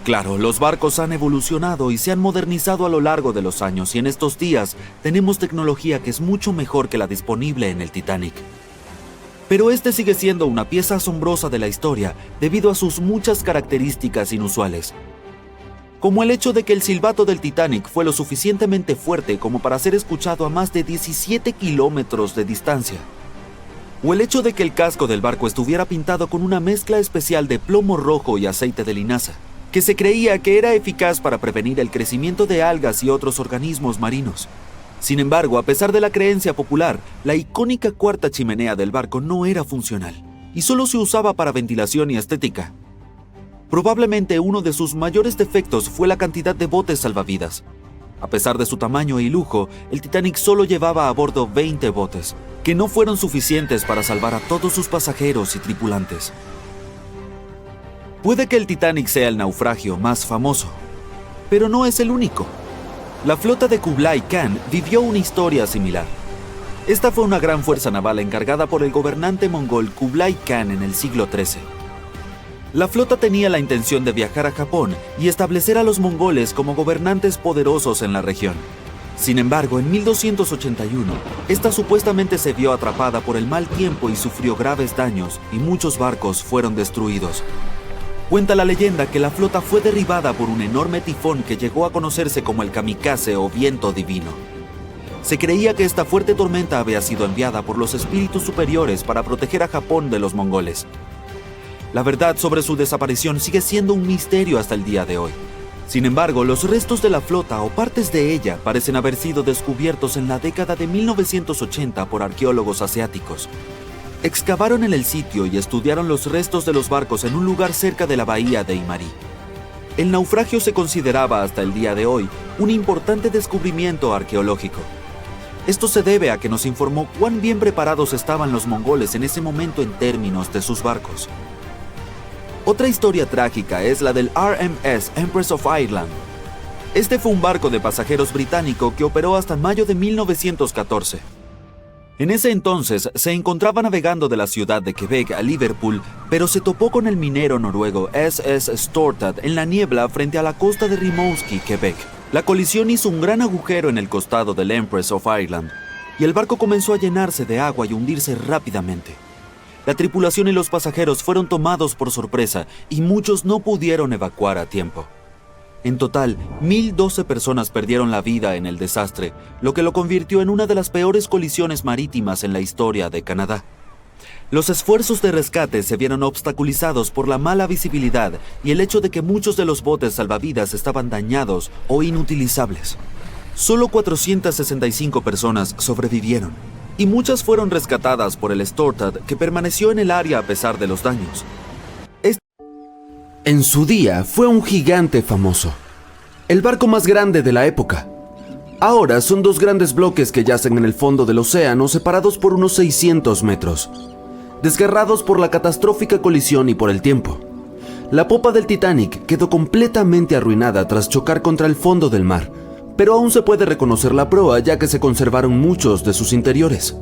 Claro, los barcos han evolucionado y se han modernizado a lo largo de los años, y en estos días tenemos tecnología que es mucho mejor que la disponible en el Titanic. Pero este sigue siendo una pieza asombrosa de la historia debido a sus muchas características inusuales. Como el hecho de que el silbato del Titanic fue lo suficientemente fuerte como para ser escuchado a más de 17 kilómetros de distancia. O el hecho de que el casco del barco estuviera pintado con una mezcla especial de plomo rojo y aceite de linaza, que se creía que era eficaz para prevenir el crecimiento de algas y otros organismos marinos. Sin embargo, a pesar de la creencia popular, la icónica cuarta chimenea del barco no era funcional y solo se usaba para ventilación y estética. Probablemente uno de sus mayores defectos fue la cantidad de botes salvavidas. A pesar de su tamaño y lujo, el Titanic solo llevaba a bordo 20 botes, que no fueron suficientes para salvar a todos sus pasajeros y tripulantes. Puede que el Titanic sea el naufragio más famoso, pero no es el único. La flota de Kublai Khan vivió una historia similar. Esta fue una gran fuerza naval encargada por el gobernante mongol Kublai Khan en el siglo XIII. La flota tenía la intención de viajar a Japón y establecer a los mongoles como gobernantes poderosos en la región. Sin embargo, en 1281, esta supuestamente se vio atrapada por el mal tiempo y sufrió graves daños, y muchos barcos fueron destruidos. Cuenta la leyenda que la flota fue derribada por un enorme tifón que llegó a conocerse como el kamikaze o viento divino. Se creía que esta fuerte tormenta había sido enviada por los espíritus superiores para proteger a Japón de los mongoles. La verdad sobre su desaparición sigue siendo un misterio hasta el día de hoy. Sin embargo, los restos de la flota o partes de ella parecen haber sido descubiertos en la década de 1980 por arqueólogos asiáticos. Excavaron en el sitio y estudiaron los restos de los barcos en un lugar cerca de la bahía de Imari. El naufragio se consideraba hasta el día de hoy un importante descubrimiento arqueológico. Esto se debe a que nos informó cuán bien preparados estaban los mongoles en ese momento en términos de sus barcos. Otra historia trágica es la del RMS Empress of Ireland. Este fue un barco de pasajeros británico que operó hasta mayo de 1914. En ese entonces se encontraba navegando de la ciudad de Quebec a Liverpool, pero se topó con el minero noruego SS Stortad en la niebla frente a la costa de Rimouski, Quebec. La colisión hizo un gran agujero en el costado del Empress of Ireland, y el barco comenzó a llenarse de agua y hundirse rápidamente. La tripulación y los pasajeros fueron tomados por sorpresa y muchos no pudieron evacuar a tiempo. En total, 1,012 personas perdieron la vida en el desastre, lo que lo convirtió en una de las peores colisiones marítimas en la historia de Canadá. Los esfuerzos de rescate se vieron obstaculizados por la mala visibilidad y el hecho de que muchos de los botes salvavidas estaban dañados o inutilizables. Solo 465 personas sobrevivieron, y muchas fueron rescatadas por el Stortad, que permaneció en el área a pesar de los daños. En su día fue un gigante famoso, el barco más grande de la época. Ahora son dos grandes bloques que yacen en el fondo del océano, separados por unos 600 metros, desgarrados por la catastrófica colisión y por el tiempo. La popa del Titanic quedó completamente arruinada tras chocar contra el fondo del mar, pero aún se puede reconocer la proa ya que se conservaron muchos de sus interiores.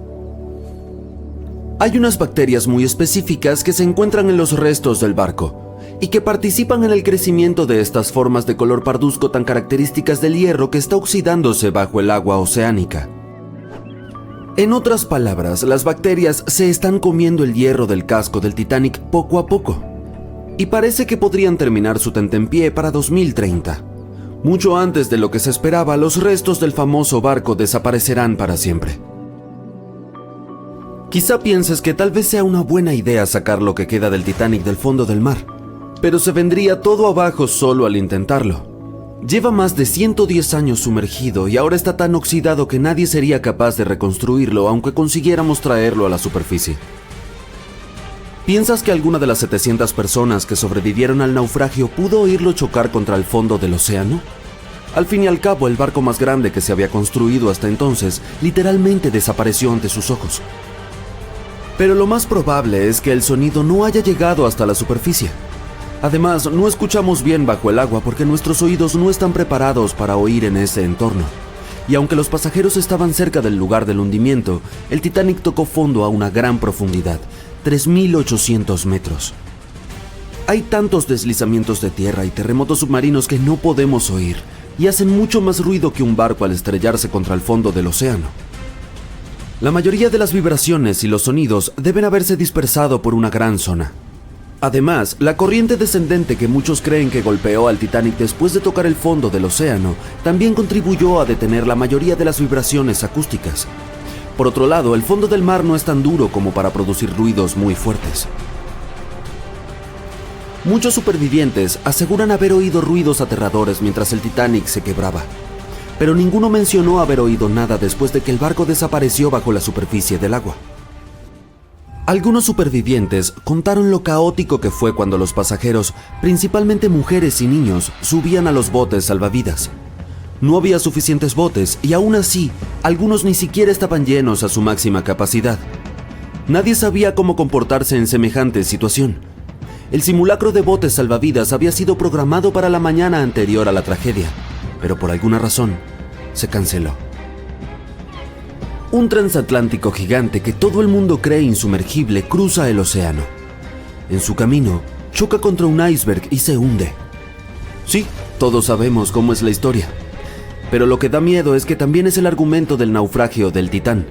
Hay unas bacterias muy específicas que se encuentran en los restos del barco y que participan en el crecimiento de estas formas de color parduzco tan características del hierro que está oxidándose bajo el agua oceánica. En otras palabras, las bacterias se están comiendo el hierro del casco del Titanic poco a poco, y parece que podrían terminar su tentempié para 2030. Mucho antes de lo que se esperaba, los restos del famoso barco desaparecerán para siempre. Quizá pienses que tal vez sea una buena idea sacar lo que queda del Titanic del fondo del mar, pero se vendría todo abajo solo al intentarlo. Lleva más de 110 años sumergido y ahora está tan oxidado que nadie sería capaz de reconstruirlo aunque consiguiéramos traerlo a la superficie. ¿Piensas que alguna de las 700 personas que sobrevivieron al naufragio pudo oírlo chocar contra el fondo del océano? Al fin y al cabo, el barco más grande que se había construido hasta entonces literalmente desapareció ante sus ojos. Pero lo más probable es que el sonido no haya llegado hasta la superficie. Además, no escuchamos bien bajo el agua porque nuestros oídos no están preparados para oír en ese entorno. Y aunque los pasajeros estaban cerca del lugar del hundimiento, el Titanic tocó fondo a una gran profundidad, 3.800 metros. Hay tantos deslizamientos de tierra y terremotos submarinos que no podemos oír, y hacen mucho más ruido que un barco al estrellarse contra el fondo del océano. La mayoría de las vibraciones y los sonidos deben haberse dispersado por una gran zona. Además, la corriente descendente que muchos creen que golpeó al Titanic después de tocar el fondo del océano también contribuyó a detener la mayoría de las vibraciones acústicas. Por otro lado, el fondo del mar no es tan duro como para producir ruidos muy fuertes. Muchos supervivientes aseguran haber oído ruidos aterradores mientras el Titanic se quebraba, pero ninguno mencionó haber oído nada después de que el barco desapareció bajo la superficie del agua. Algunos supervivientes contaron lo caótico que fue cuando los pasajeros, principalmente mujeres y niños, subían a los botes salvavidas. No había suficientes botes y aún así, algunos ni siquiera estaban llenos a su máxima capacidad. Nadie sabía cómo comportarse en semejante situación. El simulacro de botes salvavidas había sido programado para la mañana anterior a la tragedia, pero por alguna razón se canceló. Un transatlántico gigante que todo el mundo cree insumergible cruza el océano. En su camino, choca contra un iceberg y se hunde. Sí, todos sabemos cómo es la historia, pero lo que da miedo es que también es el argumento del naufragio del Titán.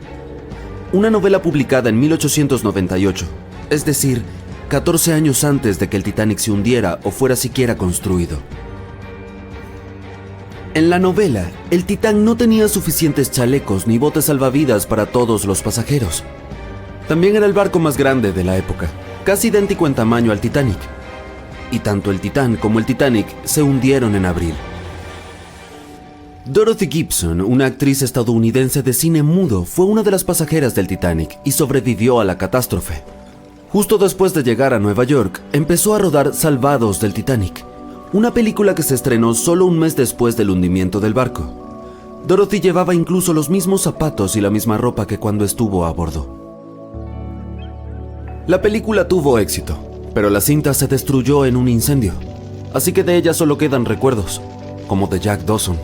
Una novela publicada en 1898, es decir, 14 años antes de que el Titanic se hundiera o fuera siquiera construido. En la novela, el Titán no tenía suficientes chalecos ni botes salvavidas para todos los pasajeros. También era el barco más grande de la época, casi idéntico en tamaño al Titanic. Y tanto el Titán como el Titanic se hundieron en abril. Dorothy Gibson, una actriz estadounidense de cine mudo, fue una de las pasajeras del Titanic y sobrevivió a la catástrofe. Justo después de llegar a Nueva York, empezó a rodar Salvados del Titanic, una película que se estrenó solo un mes después del hundimiento del barco. Dorothy llevaba incluso los mismos zapatos y la misma ropa que cuando estuvo a bordo. La película tuvo éxito, pero la cinta se destruyó en un incendio, así que de ella solo quedan recuerdos, como de Jack Dawson.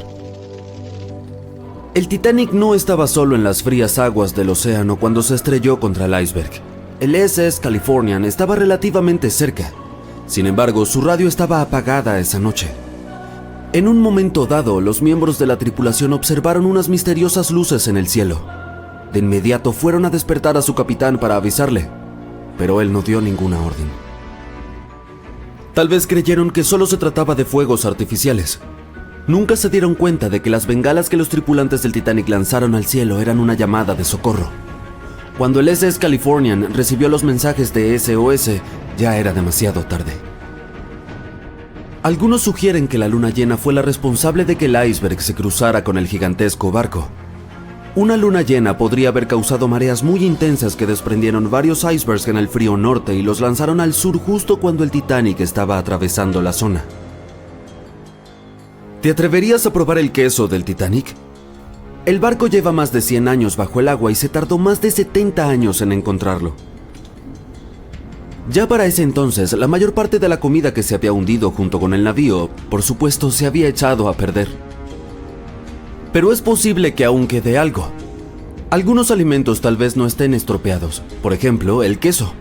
El Titanic no estaba solo en las frías aguas del océano cuando se estrelló contra el iceberg. El SS Californian estaba relativamente cerca. Sin embargo, su radio estaba apagada esa noche. En un momento dado, los miembros de la tripulación observaron unas misteriosas luces en el cielo. De inmediato fueron a despertar a su capitán para avisarle, pero él no dio ninguna orden. Tal vez creyeron que solo se trataba de fuegos artificiales. Nunca se dieron cuenta de que las bengalas que los tripulantes del Titanic lanzaron al cielo eran una llamada de socorro. Cuando el SS Californian recibió los mensajes de SOS, ya era demasiado tarde. Algunos sugieren que la luna llena fue la responsable de que el iceberg se cruzara con el gigantesco barco. Una luna llena podría haber causado mareas muy intensas que desprendieron varios icebergs en el frío norte y los lanzaron al sur justo cuando el Titanic estaba atravesando la zona. ¿Te atreverías a probar el queso del Titanic? El barco lleva más de 100 años bajo el agua y se tardó más de 70 años en encontrarlo. Ya para ese entonces, la mayor parte de la comida que se había hundido junto con el navío, por supuesto, se había echado a perder. Pero es posible que aún quede algo. Algunos alimentos tal vez no estén estropeados, por ejemplo, el queso.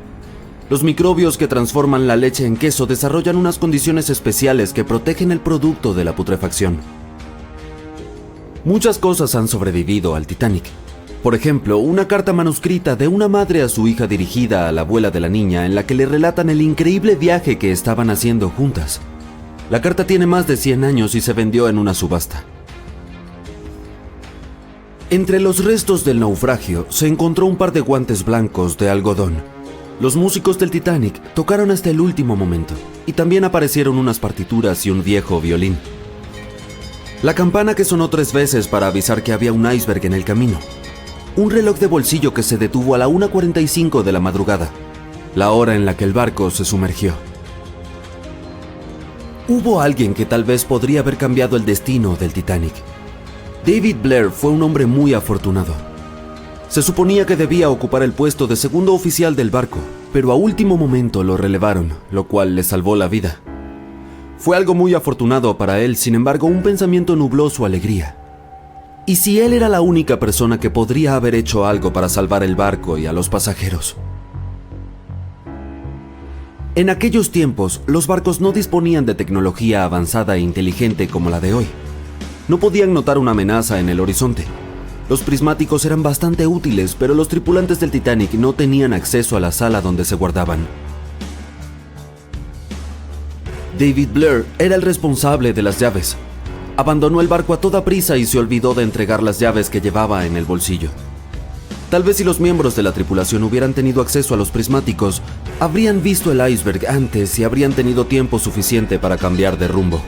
Los microbios que transforman la leche en queso desarrollan unas condiciones especiales que protegen el producto de la putrefacción. Muchas cosas han sobrevivido al Titanic. Por ejemplo, una carta manuscrita de una madre a su hija dirigida a la abuela de la niña en la que le relatan el increíble viaje que estaban haciendo juntas. La carta tiene más de 100 años y se vendió en una subasta. Entre los restos del naufragio se encontró un par de guantes blancos de algodón. Los músicos del Titanic tocaron hasta el último momento y también aparecieron unas partituras y un viejo violín. La campana que sonó 3 veces para avisar que había un iceberg en el camino. Un reloj de bolsillo que se detuvo a la 1:45 de la madrugada, la hora en la que el barco se sumergió. Hubo alguien que tal vez podría haber cambiado el destino del Titanic. David Blair fue un hombre muy afortunado. Se suponía que debía ocupar el puesto de segundo oficial del barco, pero a último momento lo relevaron, lo cual le salvó la vida. Fue algo muy afortunado para él, sin embargo, un pensamiento nubló su alegría. ¿Y si él era la única persona que podría haber hecho algo para salvar el barco y a los pasajeros? En aquellos tiempos, los barcos no disponían de tecnología avanzada e inteligente como la de hoy. No podían notar una amenaza en el horizonte. Los prismáticos eran bastante útiles, pero los tripulantes del Titanic no tenían acceso a la sala donde se guardaban. David Blair era el responsable de las llaves. Abandonó el barco a toda prisa y se olvidó de entregar las llaves que llevaba en el bolsillo. Tal vez si los miembros de la tripulación hubieran tenido acceso a los prismáticos, habrían visto el iceberg antes y habrían tenido tiempo suficiente para cambiar de rumbo.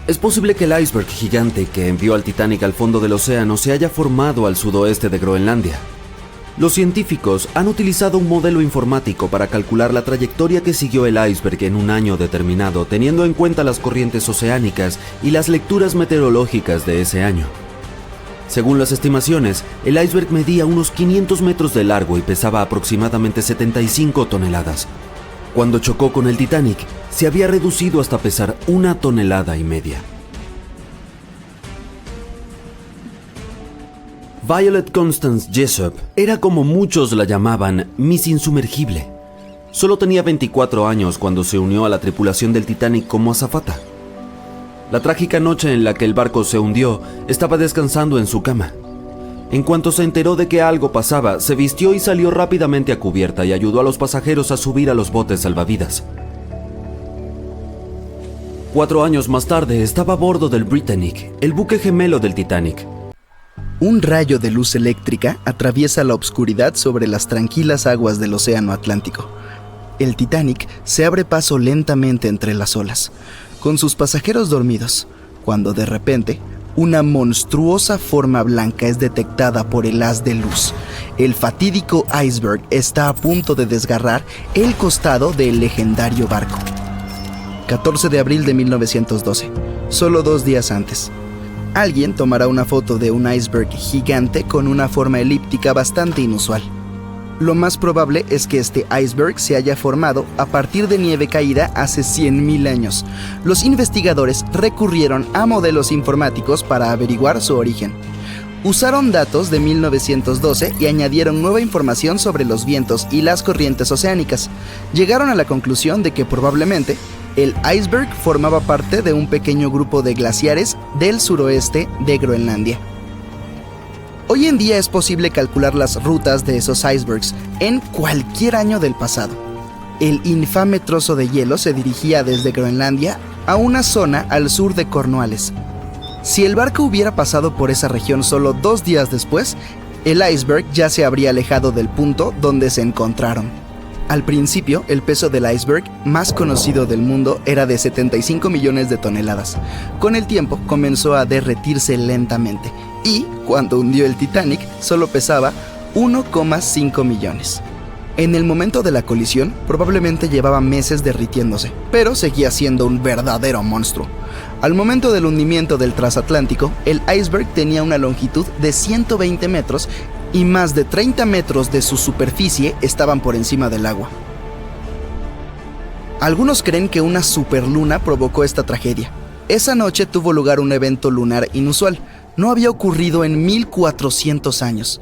Es posible que el iceberg gigante que envió al Titanic al fondo del océano se haya formado al sudoeste de Groenlandia. Los científicos han utilizado un modelo informático para calcular la trayectoria que siguió el iceberg en un año determinado, teniendo en cuenta las corrientes oceánicas y las lecturas meteorológicas de ese año. Según las estimaciones, el iceberg medía unos 500 metros de largo y pesaba aproximadamente 75 toneladas. Cuando chocó con el Titanic, se había reducido hasta pesar 1,5 toneladas. Violet Constance Jessop era, como muchos la llamaban, Miss Insumergible. Solo tenía 24 años cuando se unió a la tripulación del Titanic como azafata. La trágica noche en la que el barco se hundió, estaba descansando en su cama. En cuanto se enteró de que algo pasaba, se vistió y salió rápidamente a cubierta y ayudó a los pasajeros a subir a los botes salvavidas. 4 años más tarde estaba a bordo del Britannic, el buque gemelo del Titanic. Un rayo de luz eléctrica atraviesa la obscuridad sobre las tranquilas aguas del Océano Atlántico. El Titanic se abre paso lentamente entre las olas, con sus pasajeros dormidos, cuando de repente una monstruosa forma blanca es detectada por el haz de luz. El fatídico iceberg está a punto de desgarrar el costado del legendario barco. 14 de abril de 1912, solo 2 días antes. Alguien tomará una foto de un iceberg gigante con una forma elíptica bastante inusual. Lo más probable es que este iceberg se haya formado a partir de nieve caída hace 100.000 años. Los investigadores recurrieron a modelos informáticos para averiguar su origen. Usaron datos de 1912 y añadieron nueva información sobre los vientos y las corrientes oceánicas. Llegaron a la conclusión de que probablemente el iceberg formaba parte de un pequeño grupo de glaciares del suroeste de Groenlandia. Hoy en día es posible calcular las rutas de esos icebergs en cualquier año del pasado. El infame trozo de hielo se dirigía desde Groenlandia a una zona al sur de Cornualles. Si el barco hubiera pasado por esa región solo 2 días después, el iceberg ya se habría alejado del punto donde se encontraron. Al principio, el peso del iceberg más conocido del mundo era de 75 millones de toneladas. Con el tiempo, comenzó a derretirse lentamente y, cuando hundió el Titanic, solo pesaba 1,5 millones. En el momento de la colisión, probablemente llevaba meses derritiéndose, pero seguía siendo un verdadero monstruo. Al momento del hundimiento del transatlántico, el iceberg tenía una longitud de 120 metros y más de 30 metros de su superficie estaban por encima del agua. Algunos creen que una superluna provocó esta tragedia. Esa noche tuvo lugar un evento lunar inusual. No había ocurrido en 1400 años.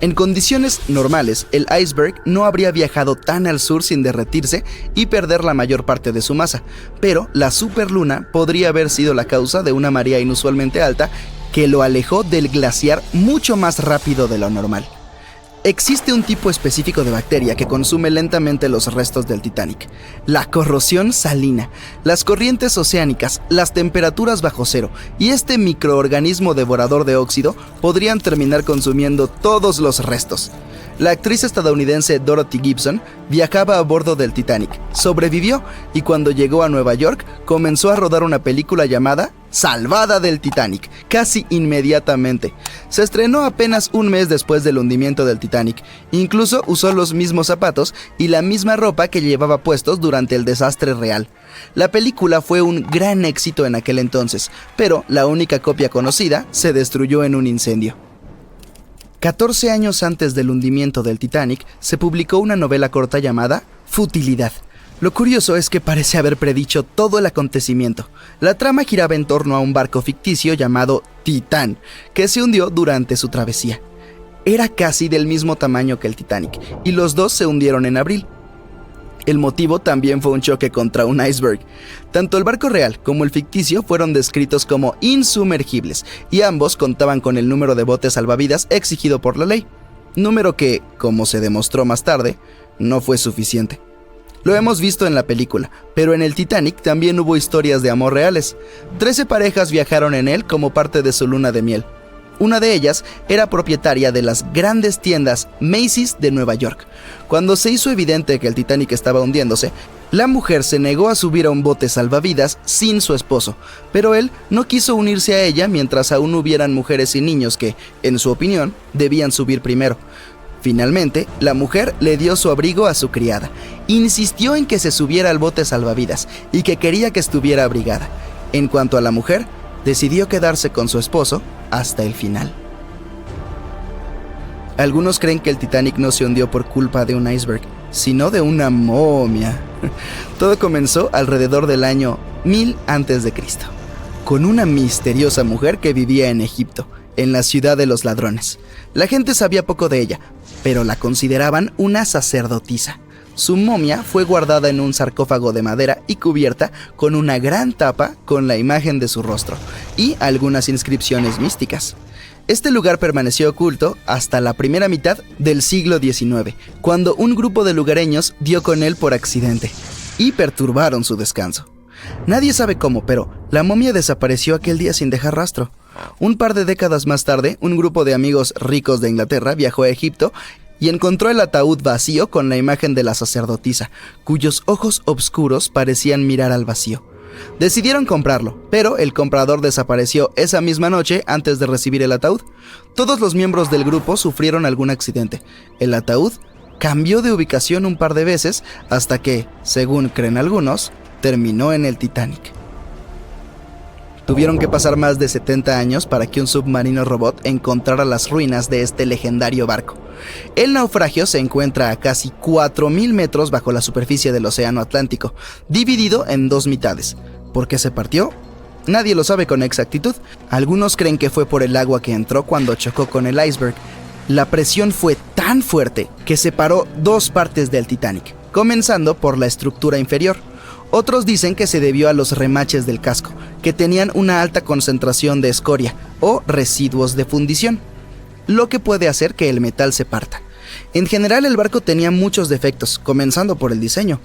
En condiciones normales, el iceberg no habría viajado tan al sur sin derretirse y perder la mayor parte de su masa, pero la superluna podría haber sido la causa de una marea inusualmente alta que lo alejó del glaciar mucho más rápido de lo normal. Existe un tipo específico de bacteria que consume lentamente los restos del Titanic: la corrosión salina, las corrientes oceánicas, las temperaturas bajo cero y este microorganismo devorador de óxido podrían terminar consumiendo todos los restos. La actriz estadounidense Dorothy Gibson viajaba a bordo del Titanic, sobrevivió y cuando llegó a Nueva York comenzó a rodar una película llamada Salvada del Titanic, casi inmediatamente. Se estrenó apenas un mes después del hundimiento del Titanic. Incluso usó los mismos zapatos y la misma ropa que llevaba puestos durante el desastre real. La película fue un gran éxito en aquel entonces, pero la única copia conocida se destruyó en un incendio. 14 años antes del hundimiento del Titanic, se publicó una novela corta llamada Futilidad. Lo curioso es que parece haber predicho todo el acontecimiento. La trama giraba en torno a un barco ficticio llamado Titán, que se hundió durante su travesía. era casi del mismo tamaño que el Titanic, y los dos se hundieron en abril. El motivo también fue un choque contra un iceberg. Tanto el barco real como el ficticio fueron descritos como insumergibles, y ambos contaban con el número de botes salvavidas exigido por la ley, número que, como se demostró más tarde, no fue suficiente. Lo hemos visto en la película, pero en el Titanic también hubo historias de amor reales. 13 parejas viajaron en él como parte de su luna de miel. Una de ellas era propietaria de las grandes tiendas Macy's de Nueva York. Cuando se hizo evidente que el Titanic estaba hundiéndose, la mujer se negó a subir a un bote salvavidas sin su esposo, pero él no quiso unirse a ella mientras aún hubieran mujeres y niños que, en su opinión, debían subir primero. Finalmente, la mujer le dio su abrigo a su criada, insistió en que se subiera al bote salvavidas y que quería que estuviera abrigada. En cuanto a la mujer, decidió quedarse con su esposo hasta el final. Algunos creen que el Titanic no se hundió por culpa de un iceberg, sino de una momia. Todo comenzó alrededor del año 1000 a.C., con una misteriosa mujer que vivía en Egipto, en la ciudad de los ladrones. La gente sabía poco de ella, pero la consideraban una sacerdotisa. Su momia fue guardada en un sarcófago de madera y cubierta con una gran tapa con la imagen de su rostro y algunas inscripciones místicas. Este lugar permaneció oculto hasta la primera mitad del siglo XIX, cuando un grupo de lugareños dio con él por accidente y perturbaron su descanso. Nadie sabe cómo, pero la momia desapareció aquel día sin dejar rastro. Un par de décadas más tarde, un grupo de amigos ricos de Inglaterra viajó a Egipto y encontró el ataúd vacío con la imagen de la sacerdotisa, cuyos ojos oscuros parecían mirar al vacío. Decidieron comprarlo, pero el comprador desapareció esa misma noche antes de recibir el ataúd. Todos los miembros del grupo sufrieron algún accidente. El ataúd cambió de ubicación un par de veces hasta que, según creen algunos, terminó en el Titanic. Tuvieron que pasar más de 70 años para que un submarino robot encontrara las ruinas de este legendario barco. El naufragio se encuentra a casi 4000 metros bajo la superficie del Océano Atlántico, dividido en dos mitades. ¿Por qué se partió? Nadie lo sabe con exactitud. Algunos creen que fue por el agua que entró cuando chocó con el iceberg. La presión fue tan fuerte que separó dos partes del Titanic, comenzando por la estructura inferior. Otros dicen que se debió a los remaches del casco, que tenían una alta concentración de escoria o residuos de fundición, lo que puede hacer que el metal se parta. En general, el barco tenía muchos defectos, comenzando por el diseño.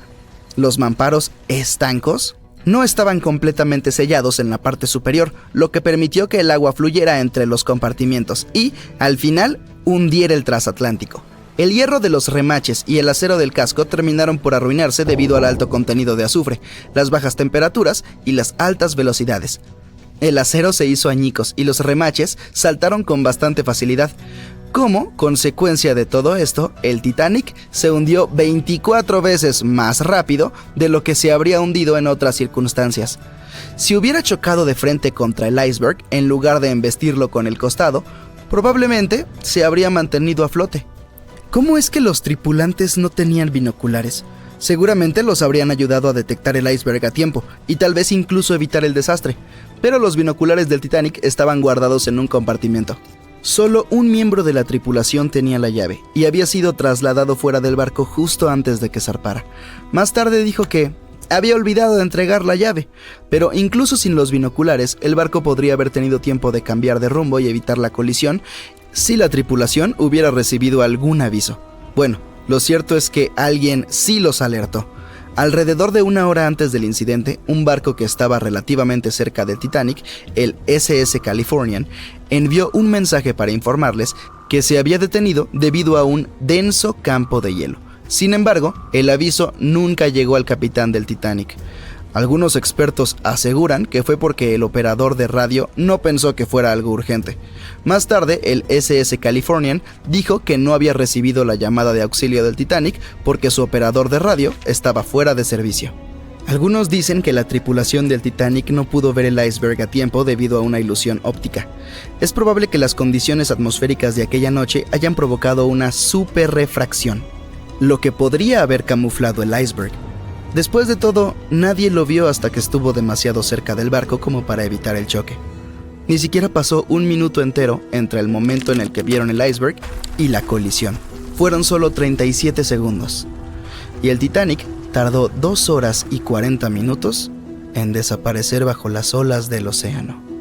Los mamparos estancos no estaban completamente sellados en la parte superior, lo que permitió que el agua fluyera entre los compartimientos y, al final, hundiera el transatlántico. El hierro de los remaches y el acero del casco terminaron por arruinarse debido al alto contenido de azufre, las bajas temperaturas y las altas velocidades. El acero se hizo añicos y los remaches saltaron con bastante facilidad. Como consecuencia de todo esto, el Titanic se hundió 24 veces más rápido de lo que se habría hundido en otras circunstancias. Si hubiera chocado de frente contra el iceberg en lugar de embestirlo con el costado, probablemente se habría mantenido a flote. ¿Cómo es que los tripulantes no tenían binoculares? Seguramente los habrían ayudado a detectar el iceberg a tiempo y tal vez incluso evitar el desastre, pero los binoculares del Titanic estaban guardados en un compartimento. Solo un miembro de la tripulación tenía la llave y había sido trasladado fuera del barco justo antes de que zarpara. Más tarde dijo que había olvidado de entregar la llave, pero incluso sin los binoculares, el barco podría haber tenido tiempo de cambiar de rumbo y evitar la colisión si la tripulación hubiera recibido algún aviso. Bueno, lo cierto es que alguien sí los alertó. Alrededor de una hora antes del incidente, un barco que estaba relativamente cerca del Titanic, el SS Californian, envió un mensaje para informarles que se había detenido debido a un denso campo de hielo. Sin embargo, el aviso nunca llegó al capitán del Titanic. Algunos expertos aseguran que fue porque el operador de radio no pensó que fuera algo urgente. Más tarde, el SS Californian dijo que no había recibido la llamada de auxilio del Titanic porque su operador de radio estaba fuera de servicio. Algunos dicen que la tripulación del Titanic no pudo ver el iceberg a tiempo debido a una ilusión óptica. Es probable que las condiciones atmosféricas de aquella noche hayan provocado una superrefracción, lo que podría haber camuflado el iceberg. Después de todo, nadie lo vio hasta que estuvo demasiado cerca del barco como para evitar el choque. Ni siquiera pasó un minuto entero entre el momento en el que vieron el iceberg y la colisión. Fueron solo 37 segundos. Y el Titanic tardó 2 horas y 40 minutos en desaparecer bajo las olas del océano.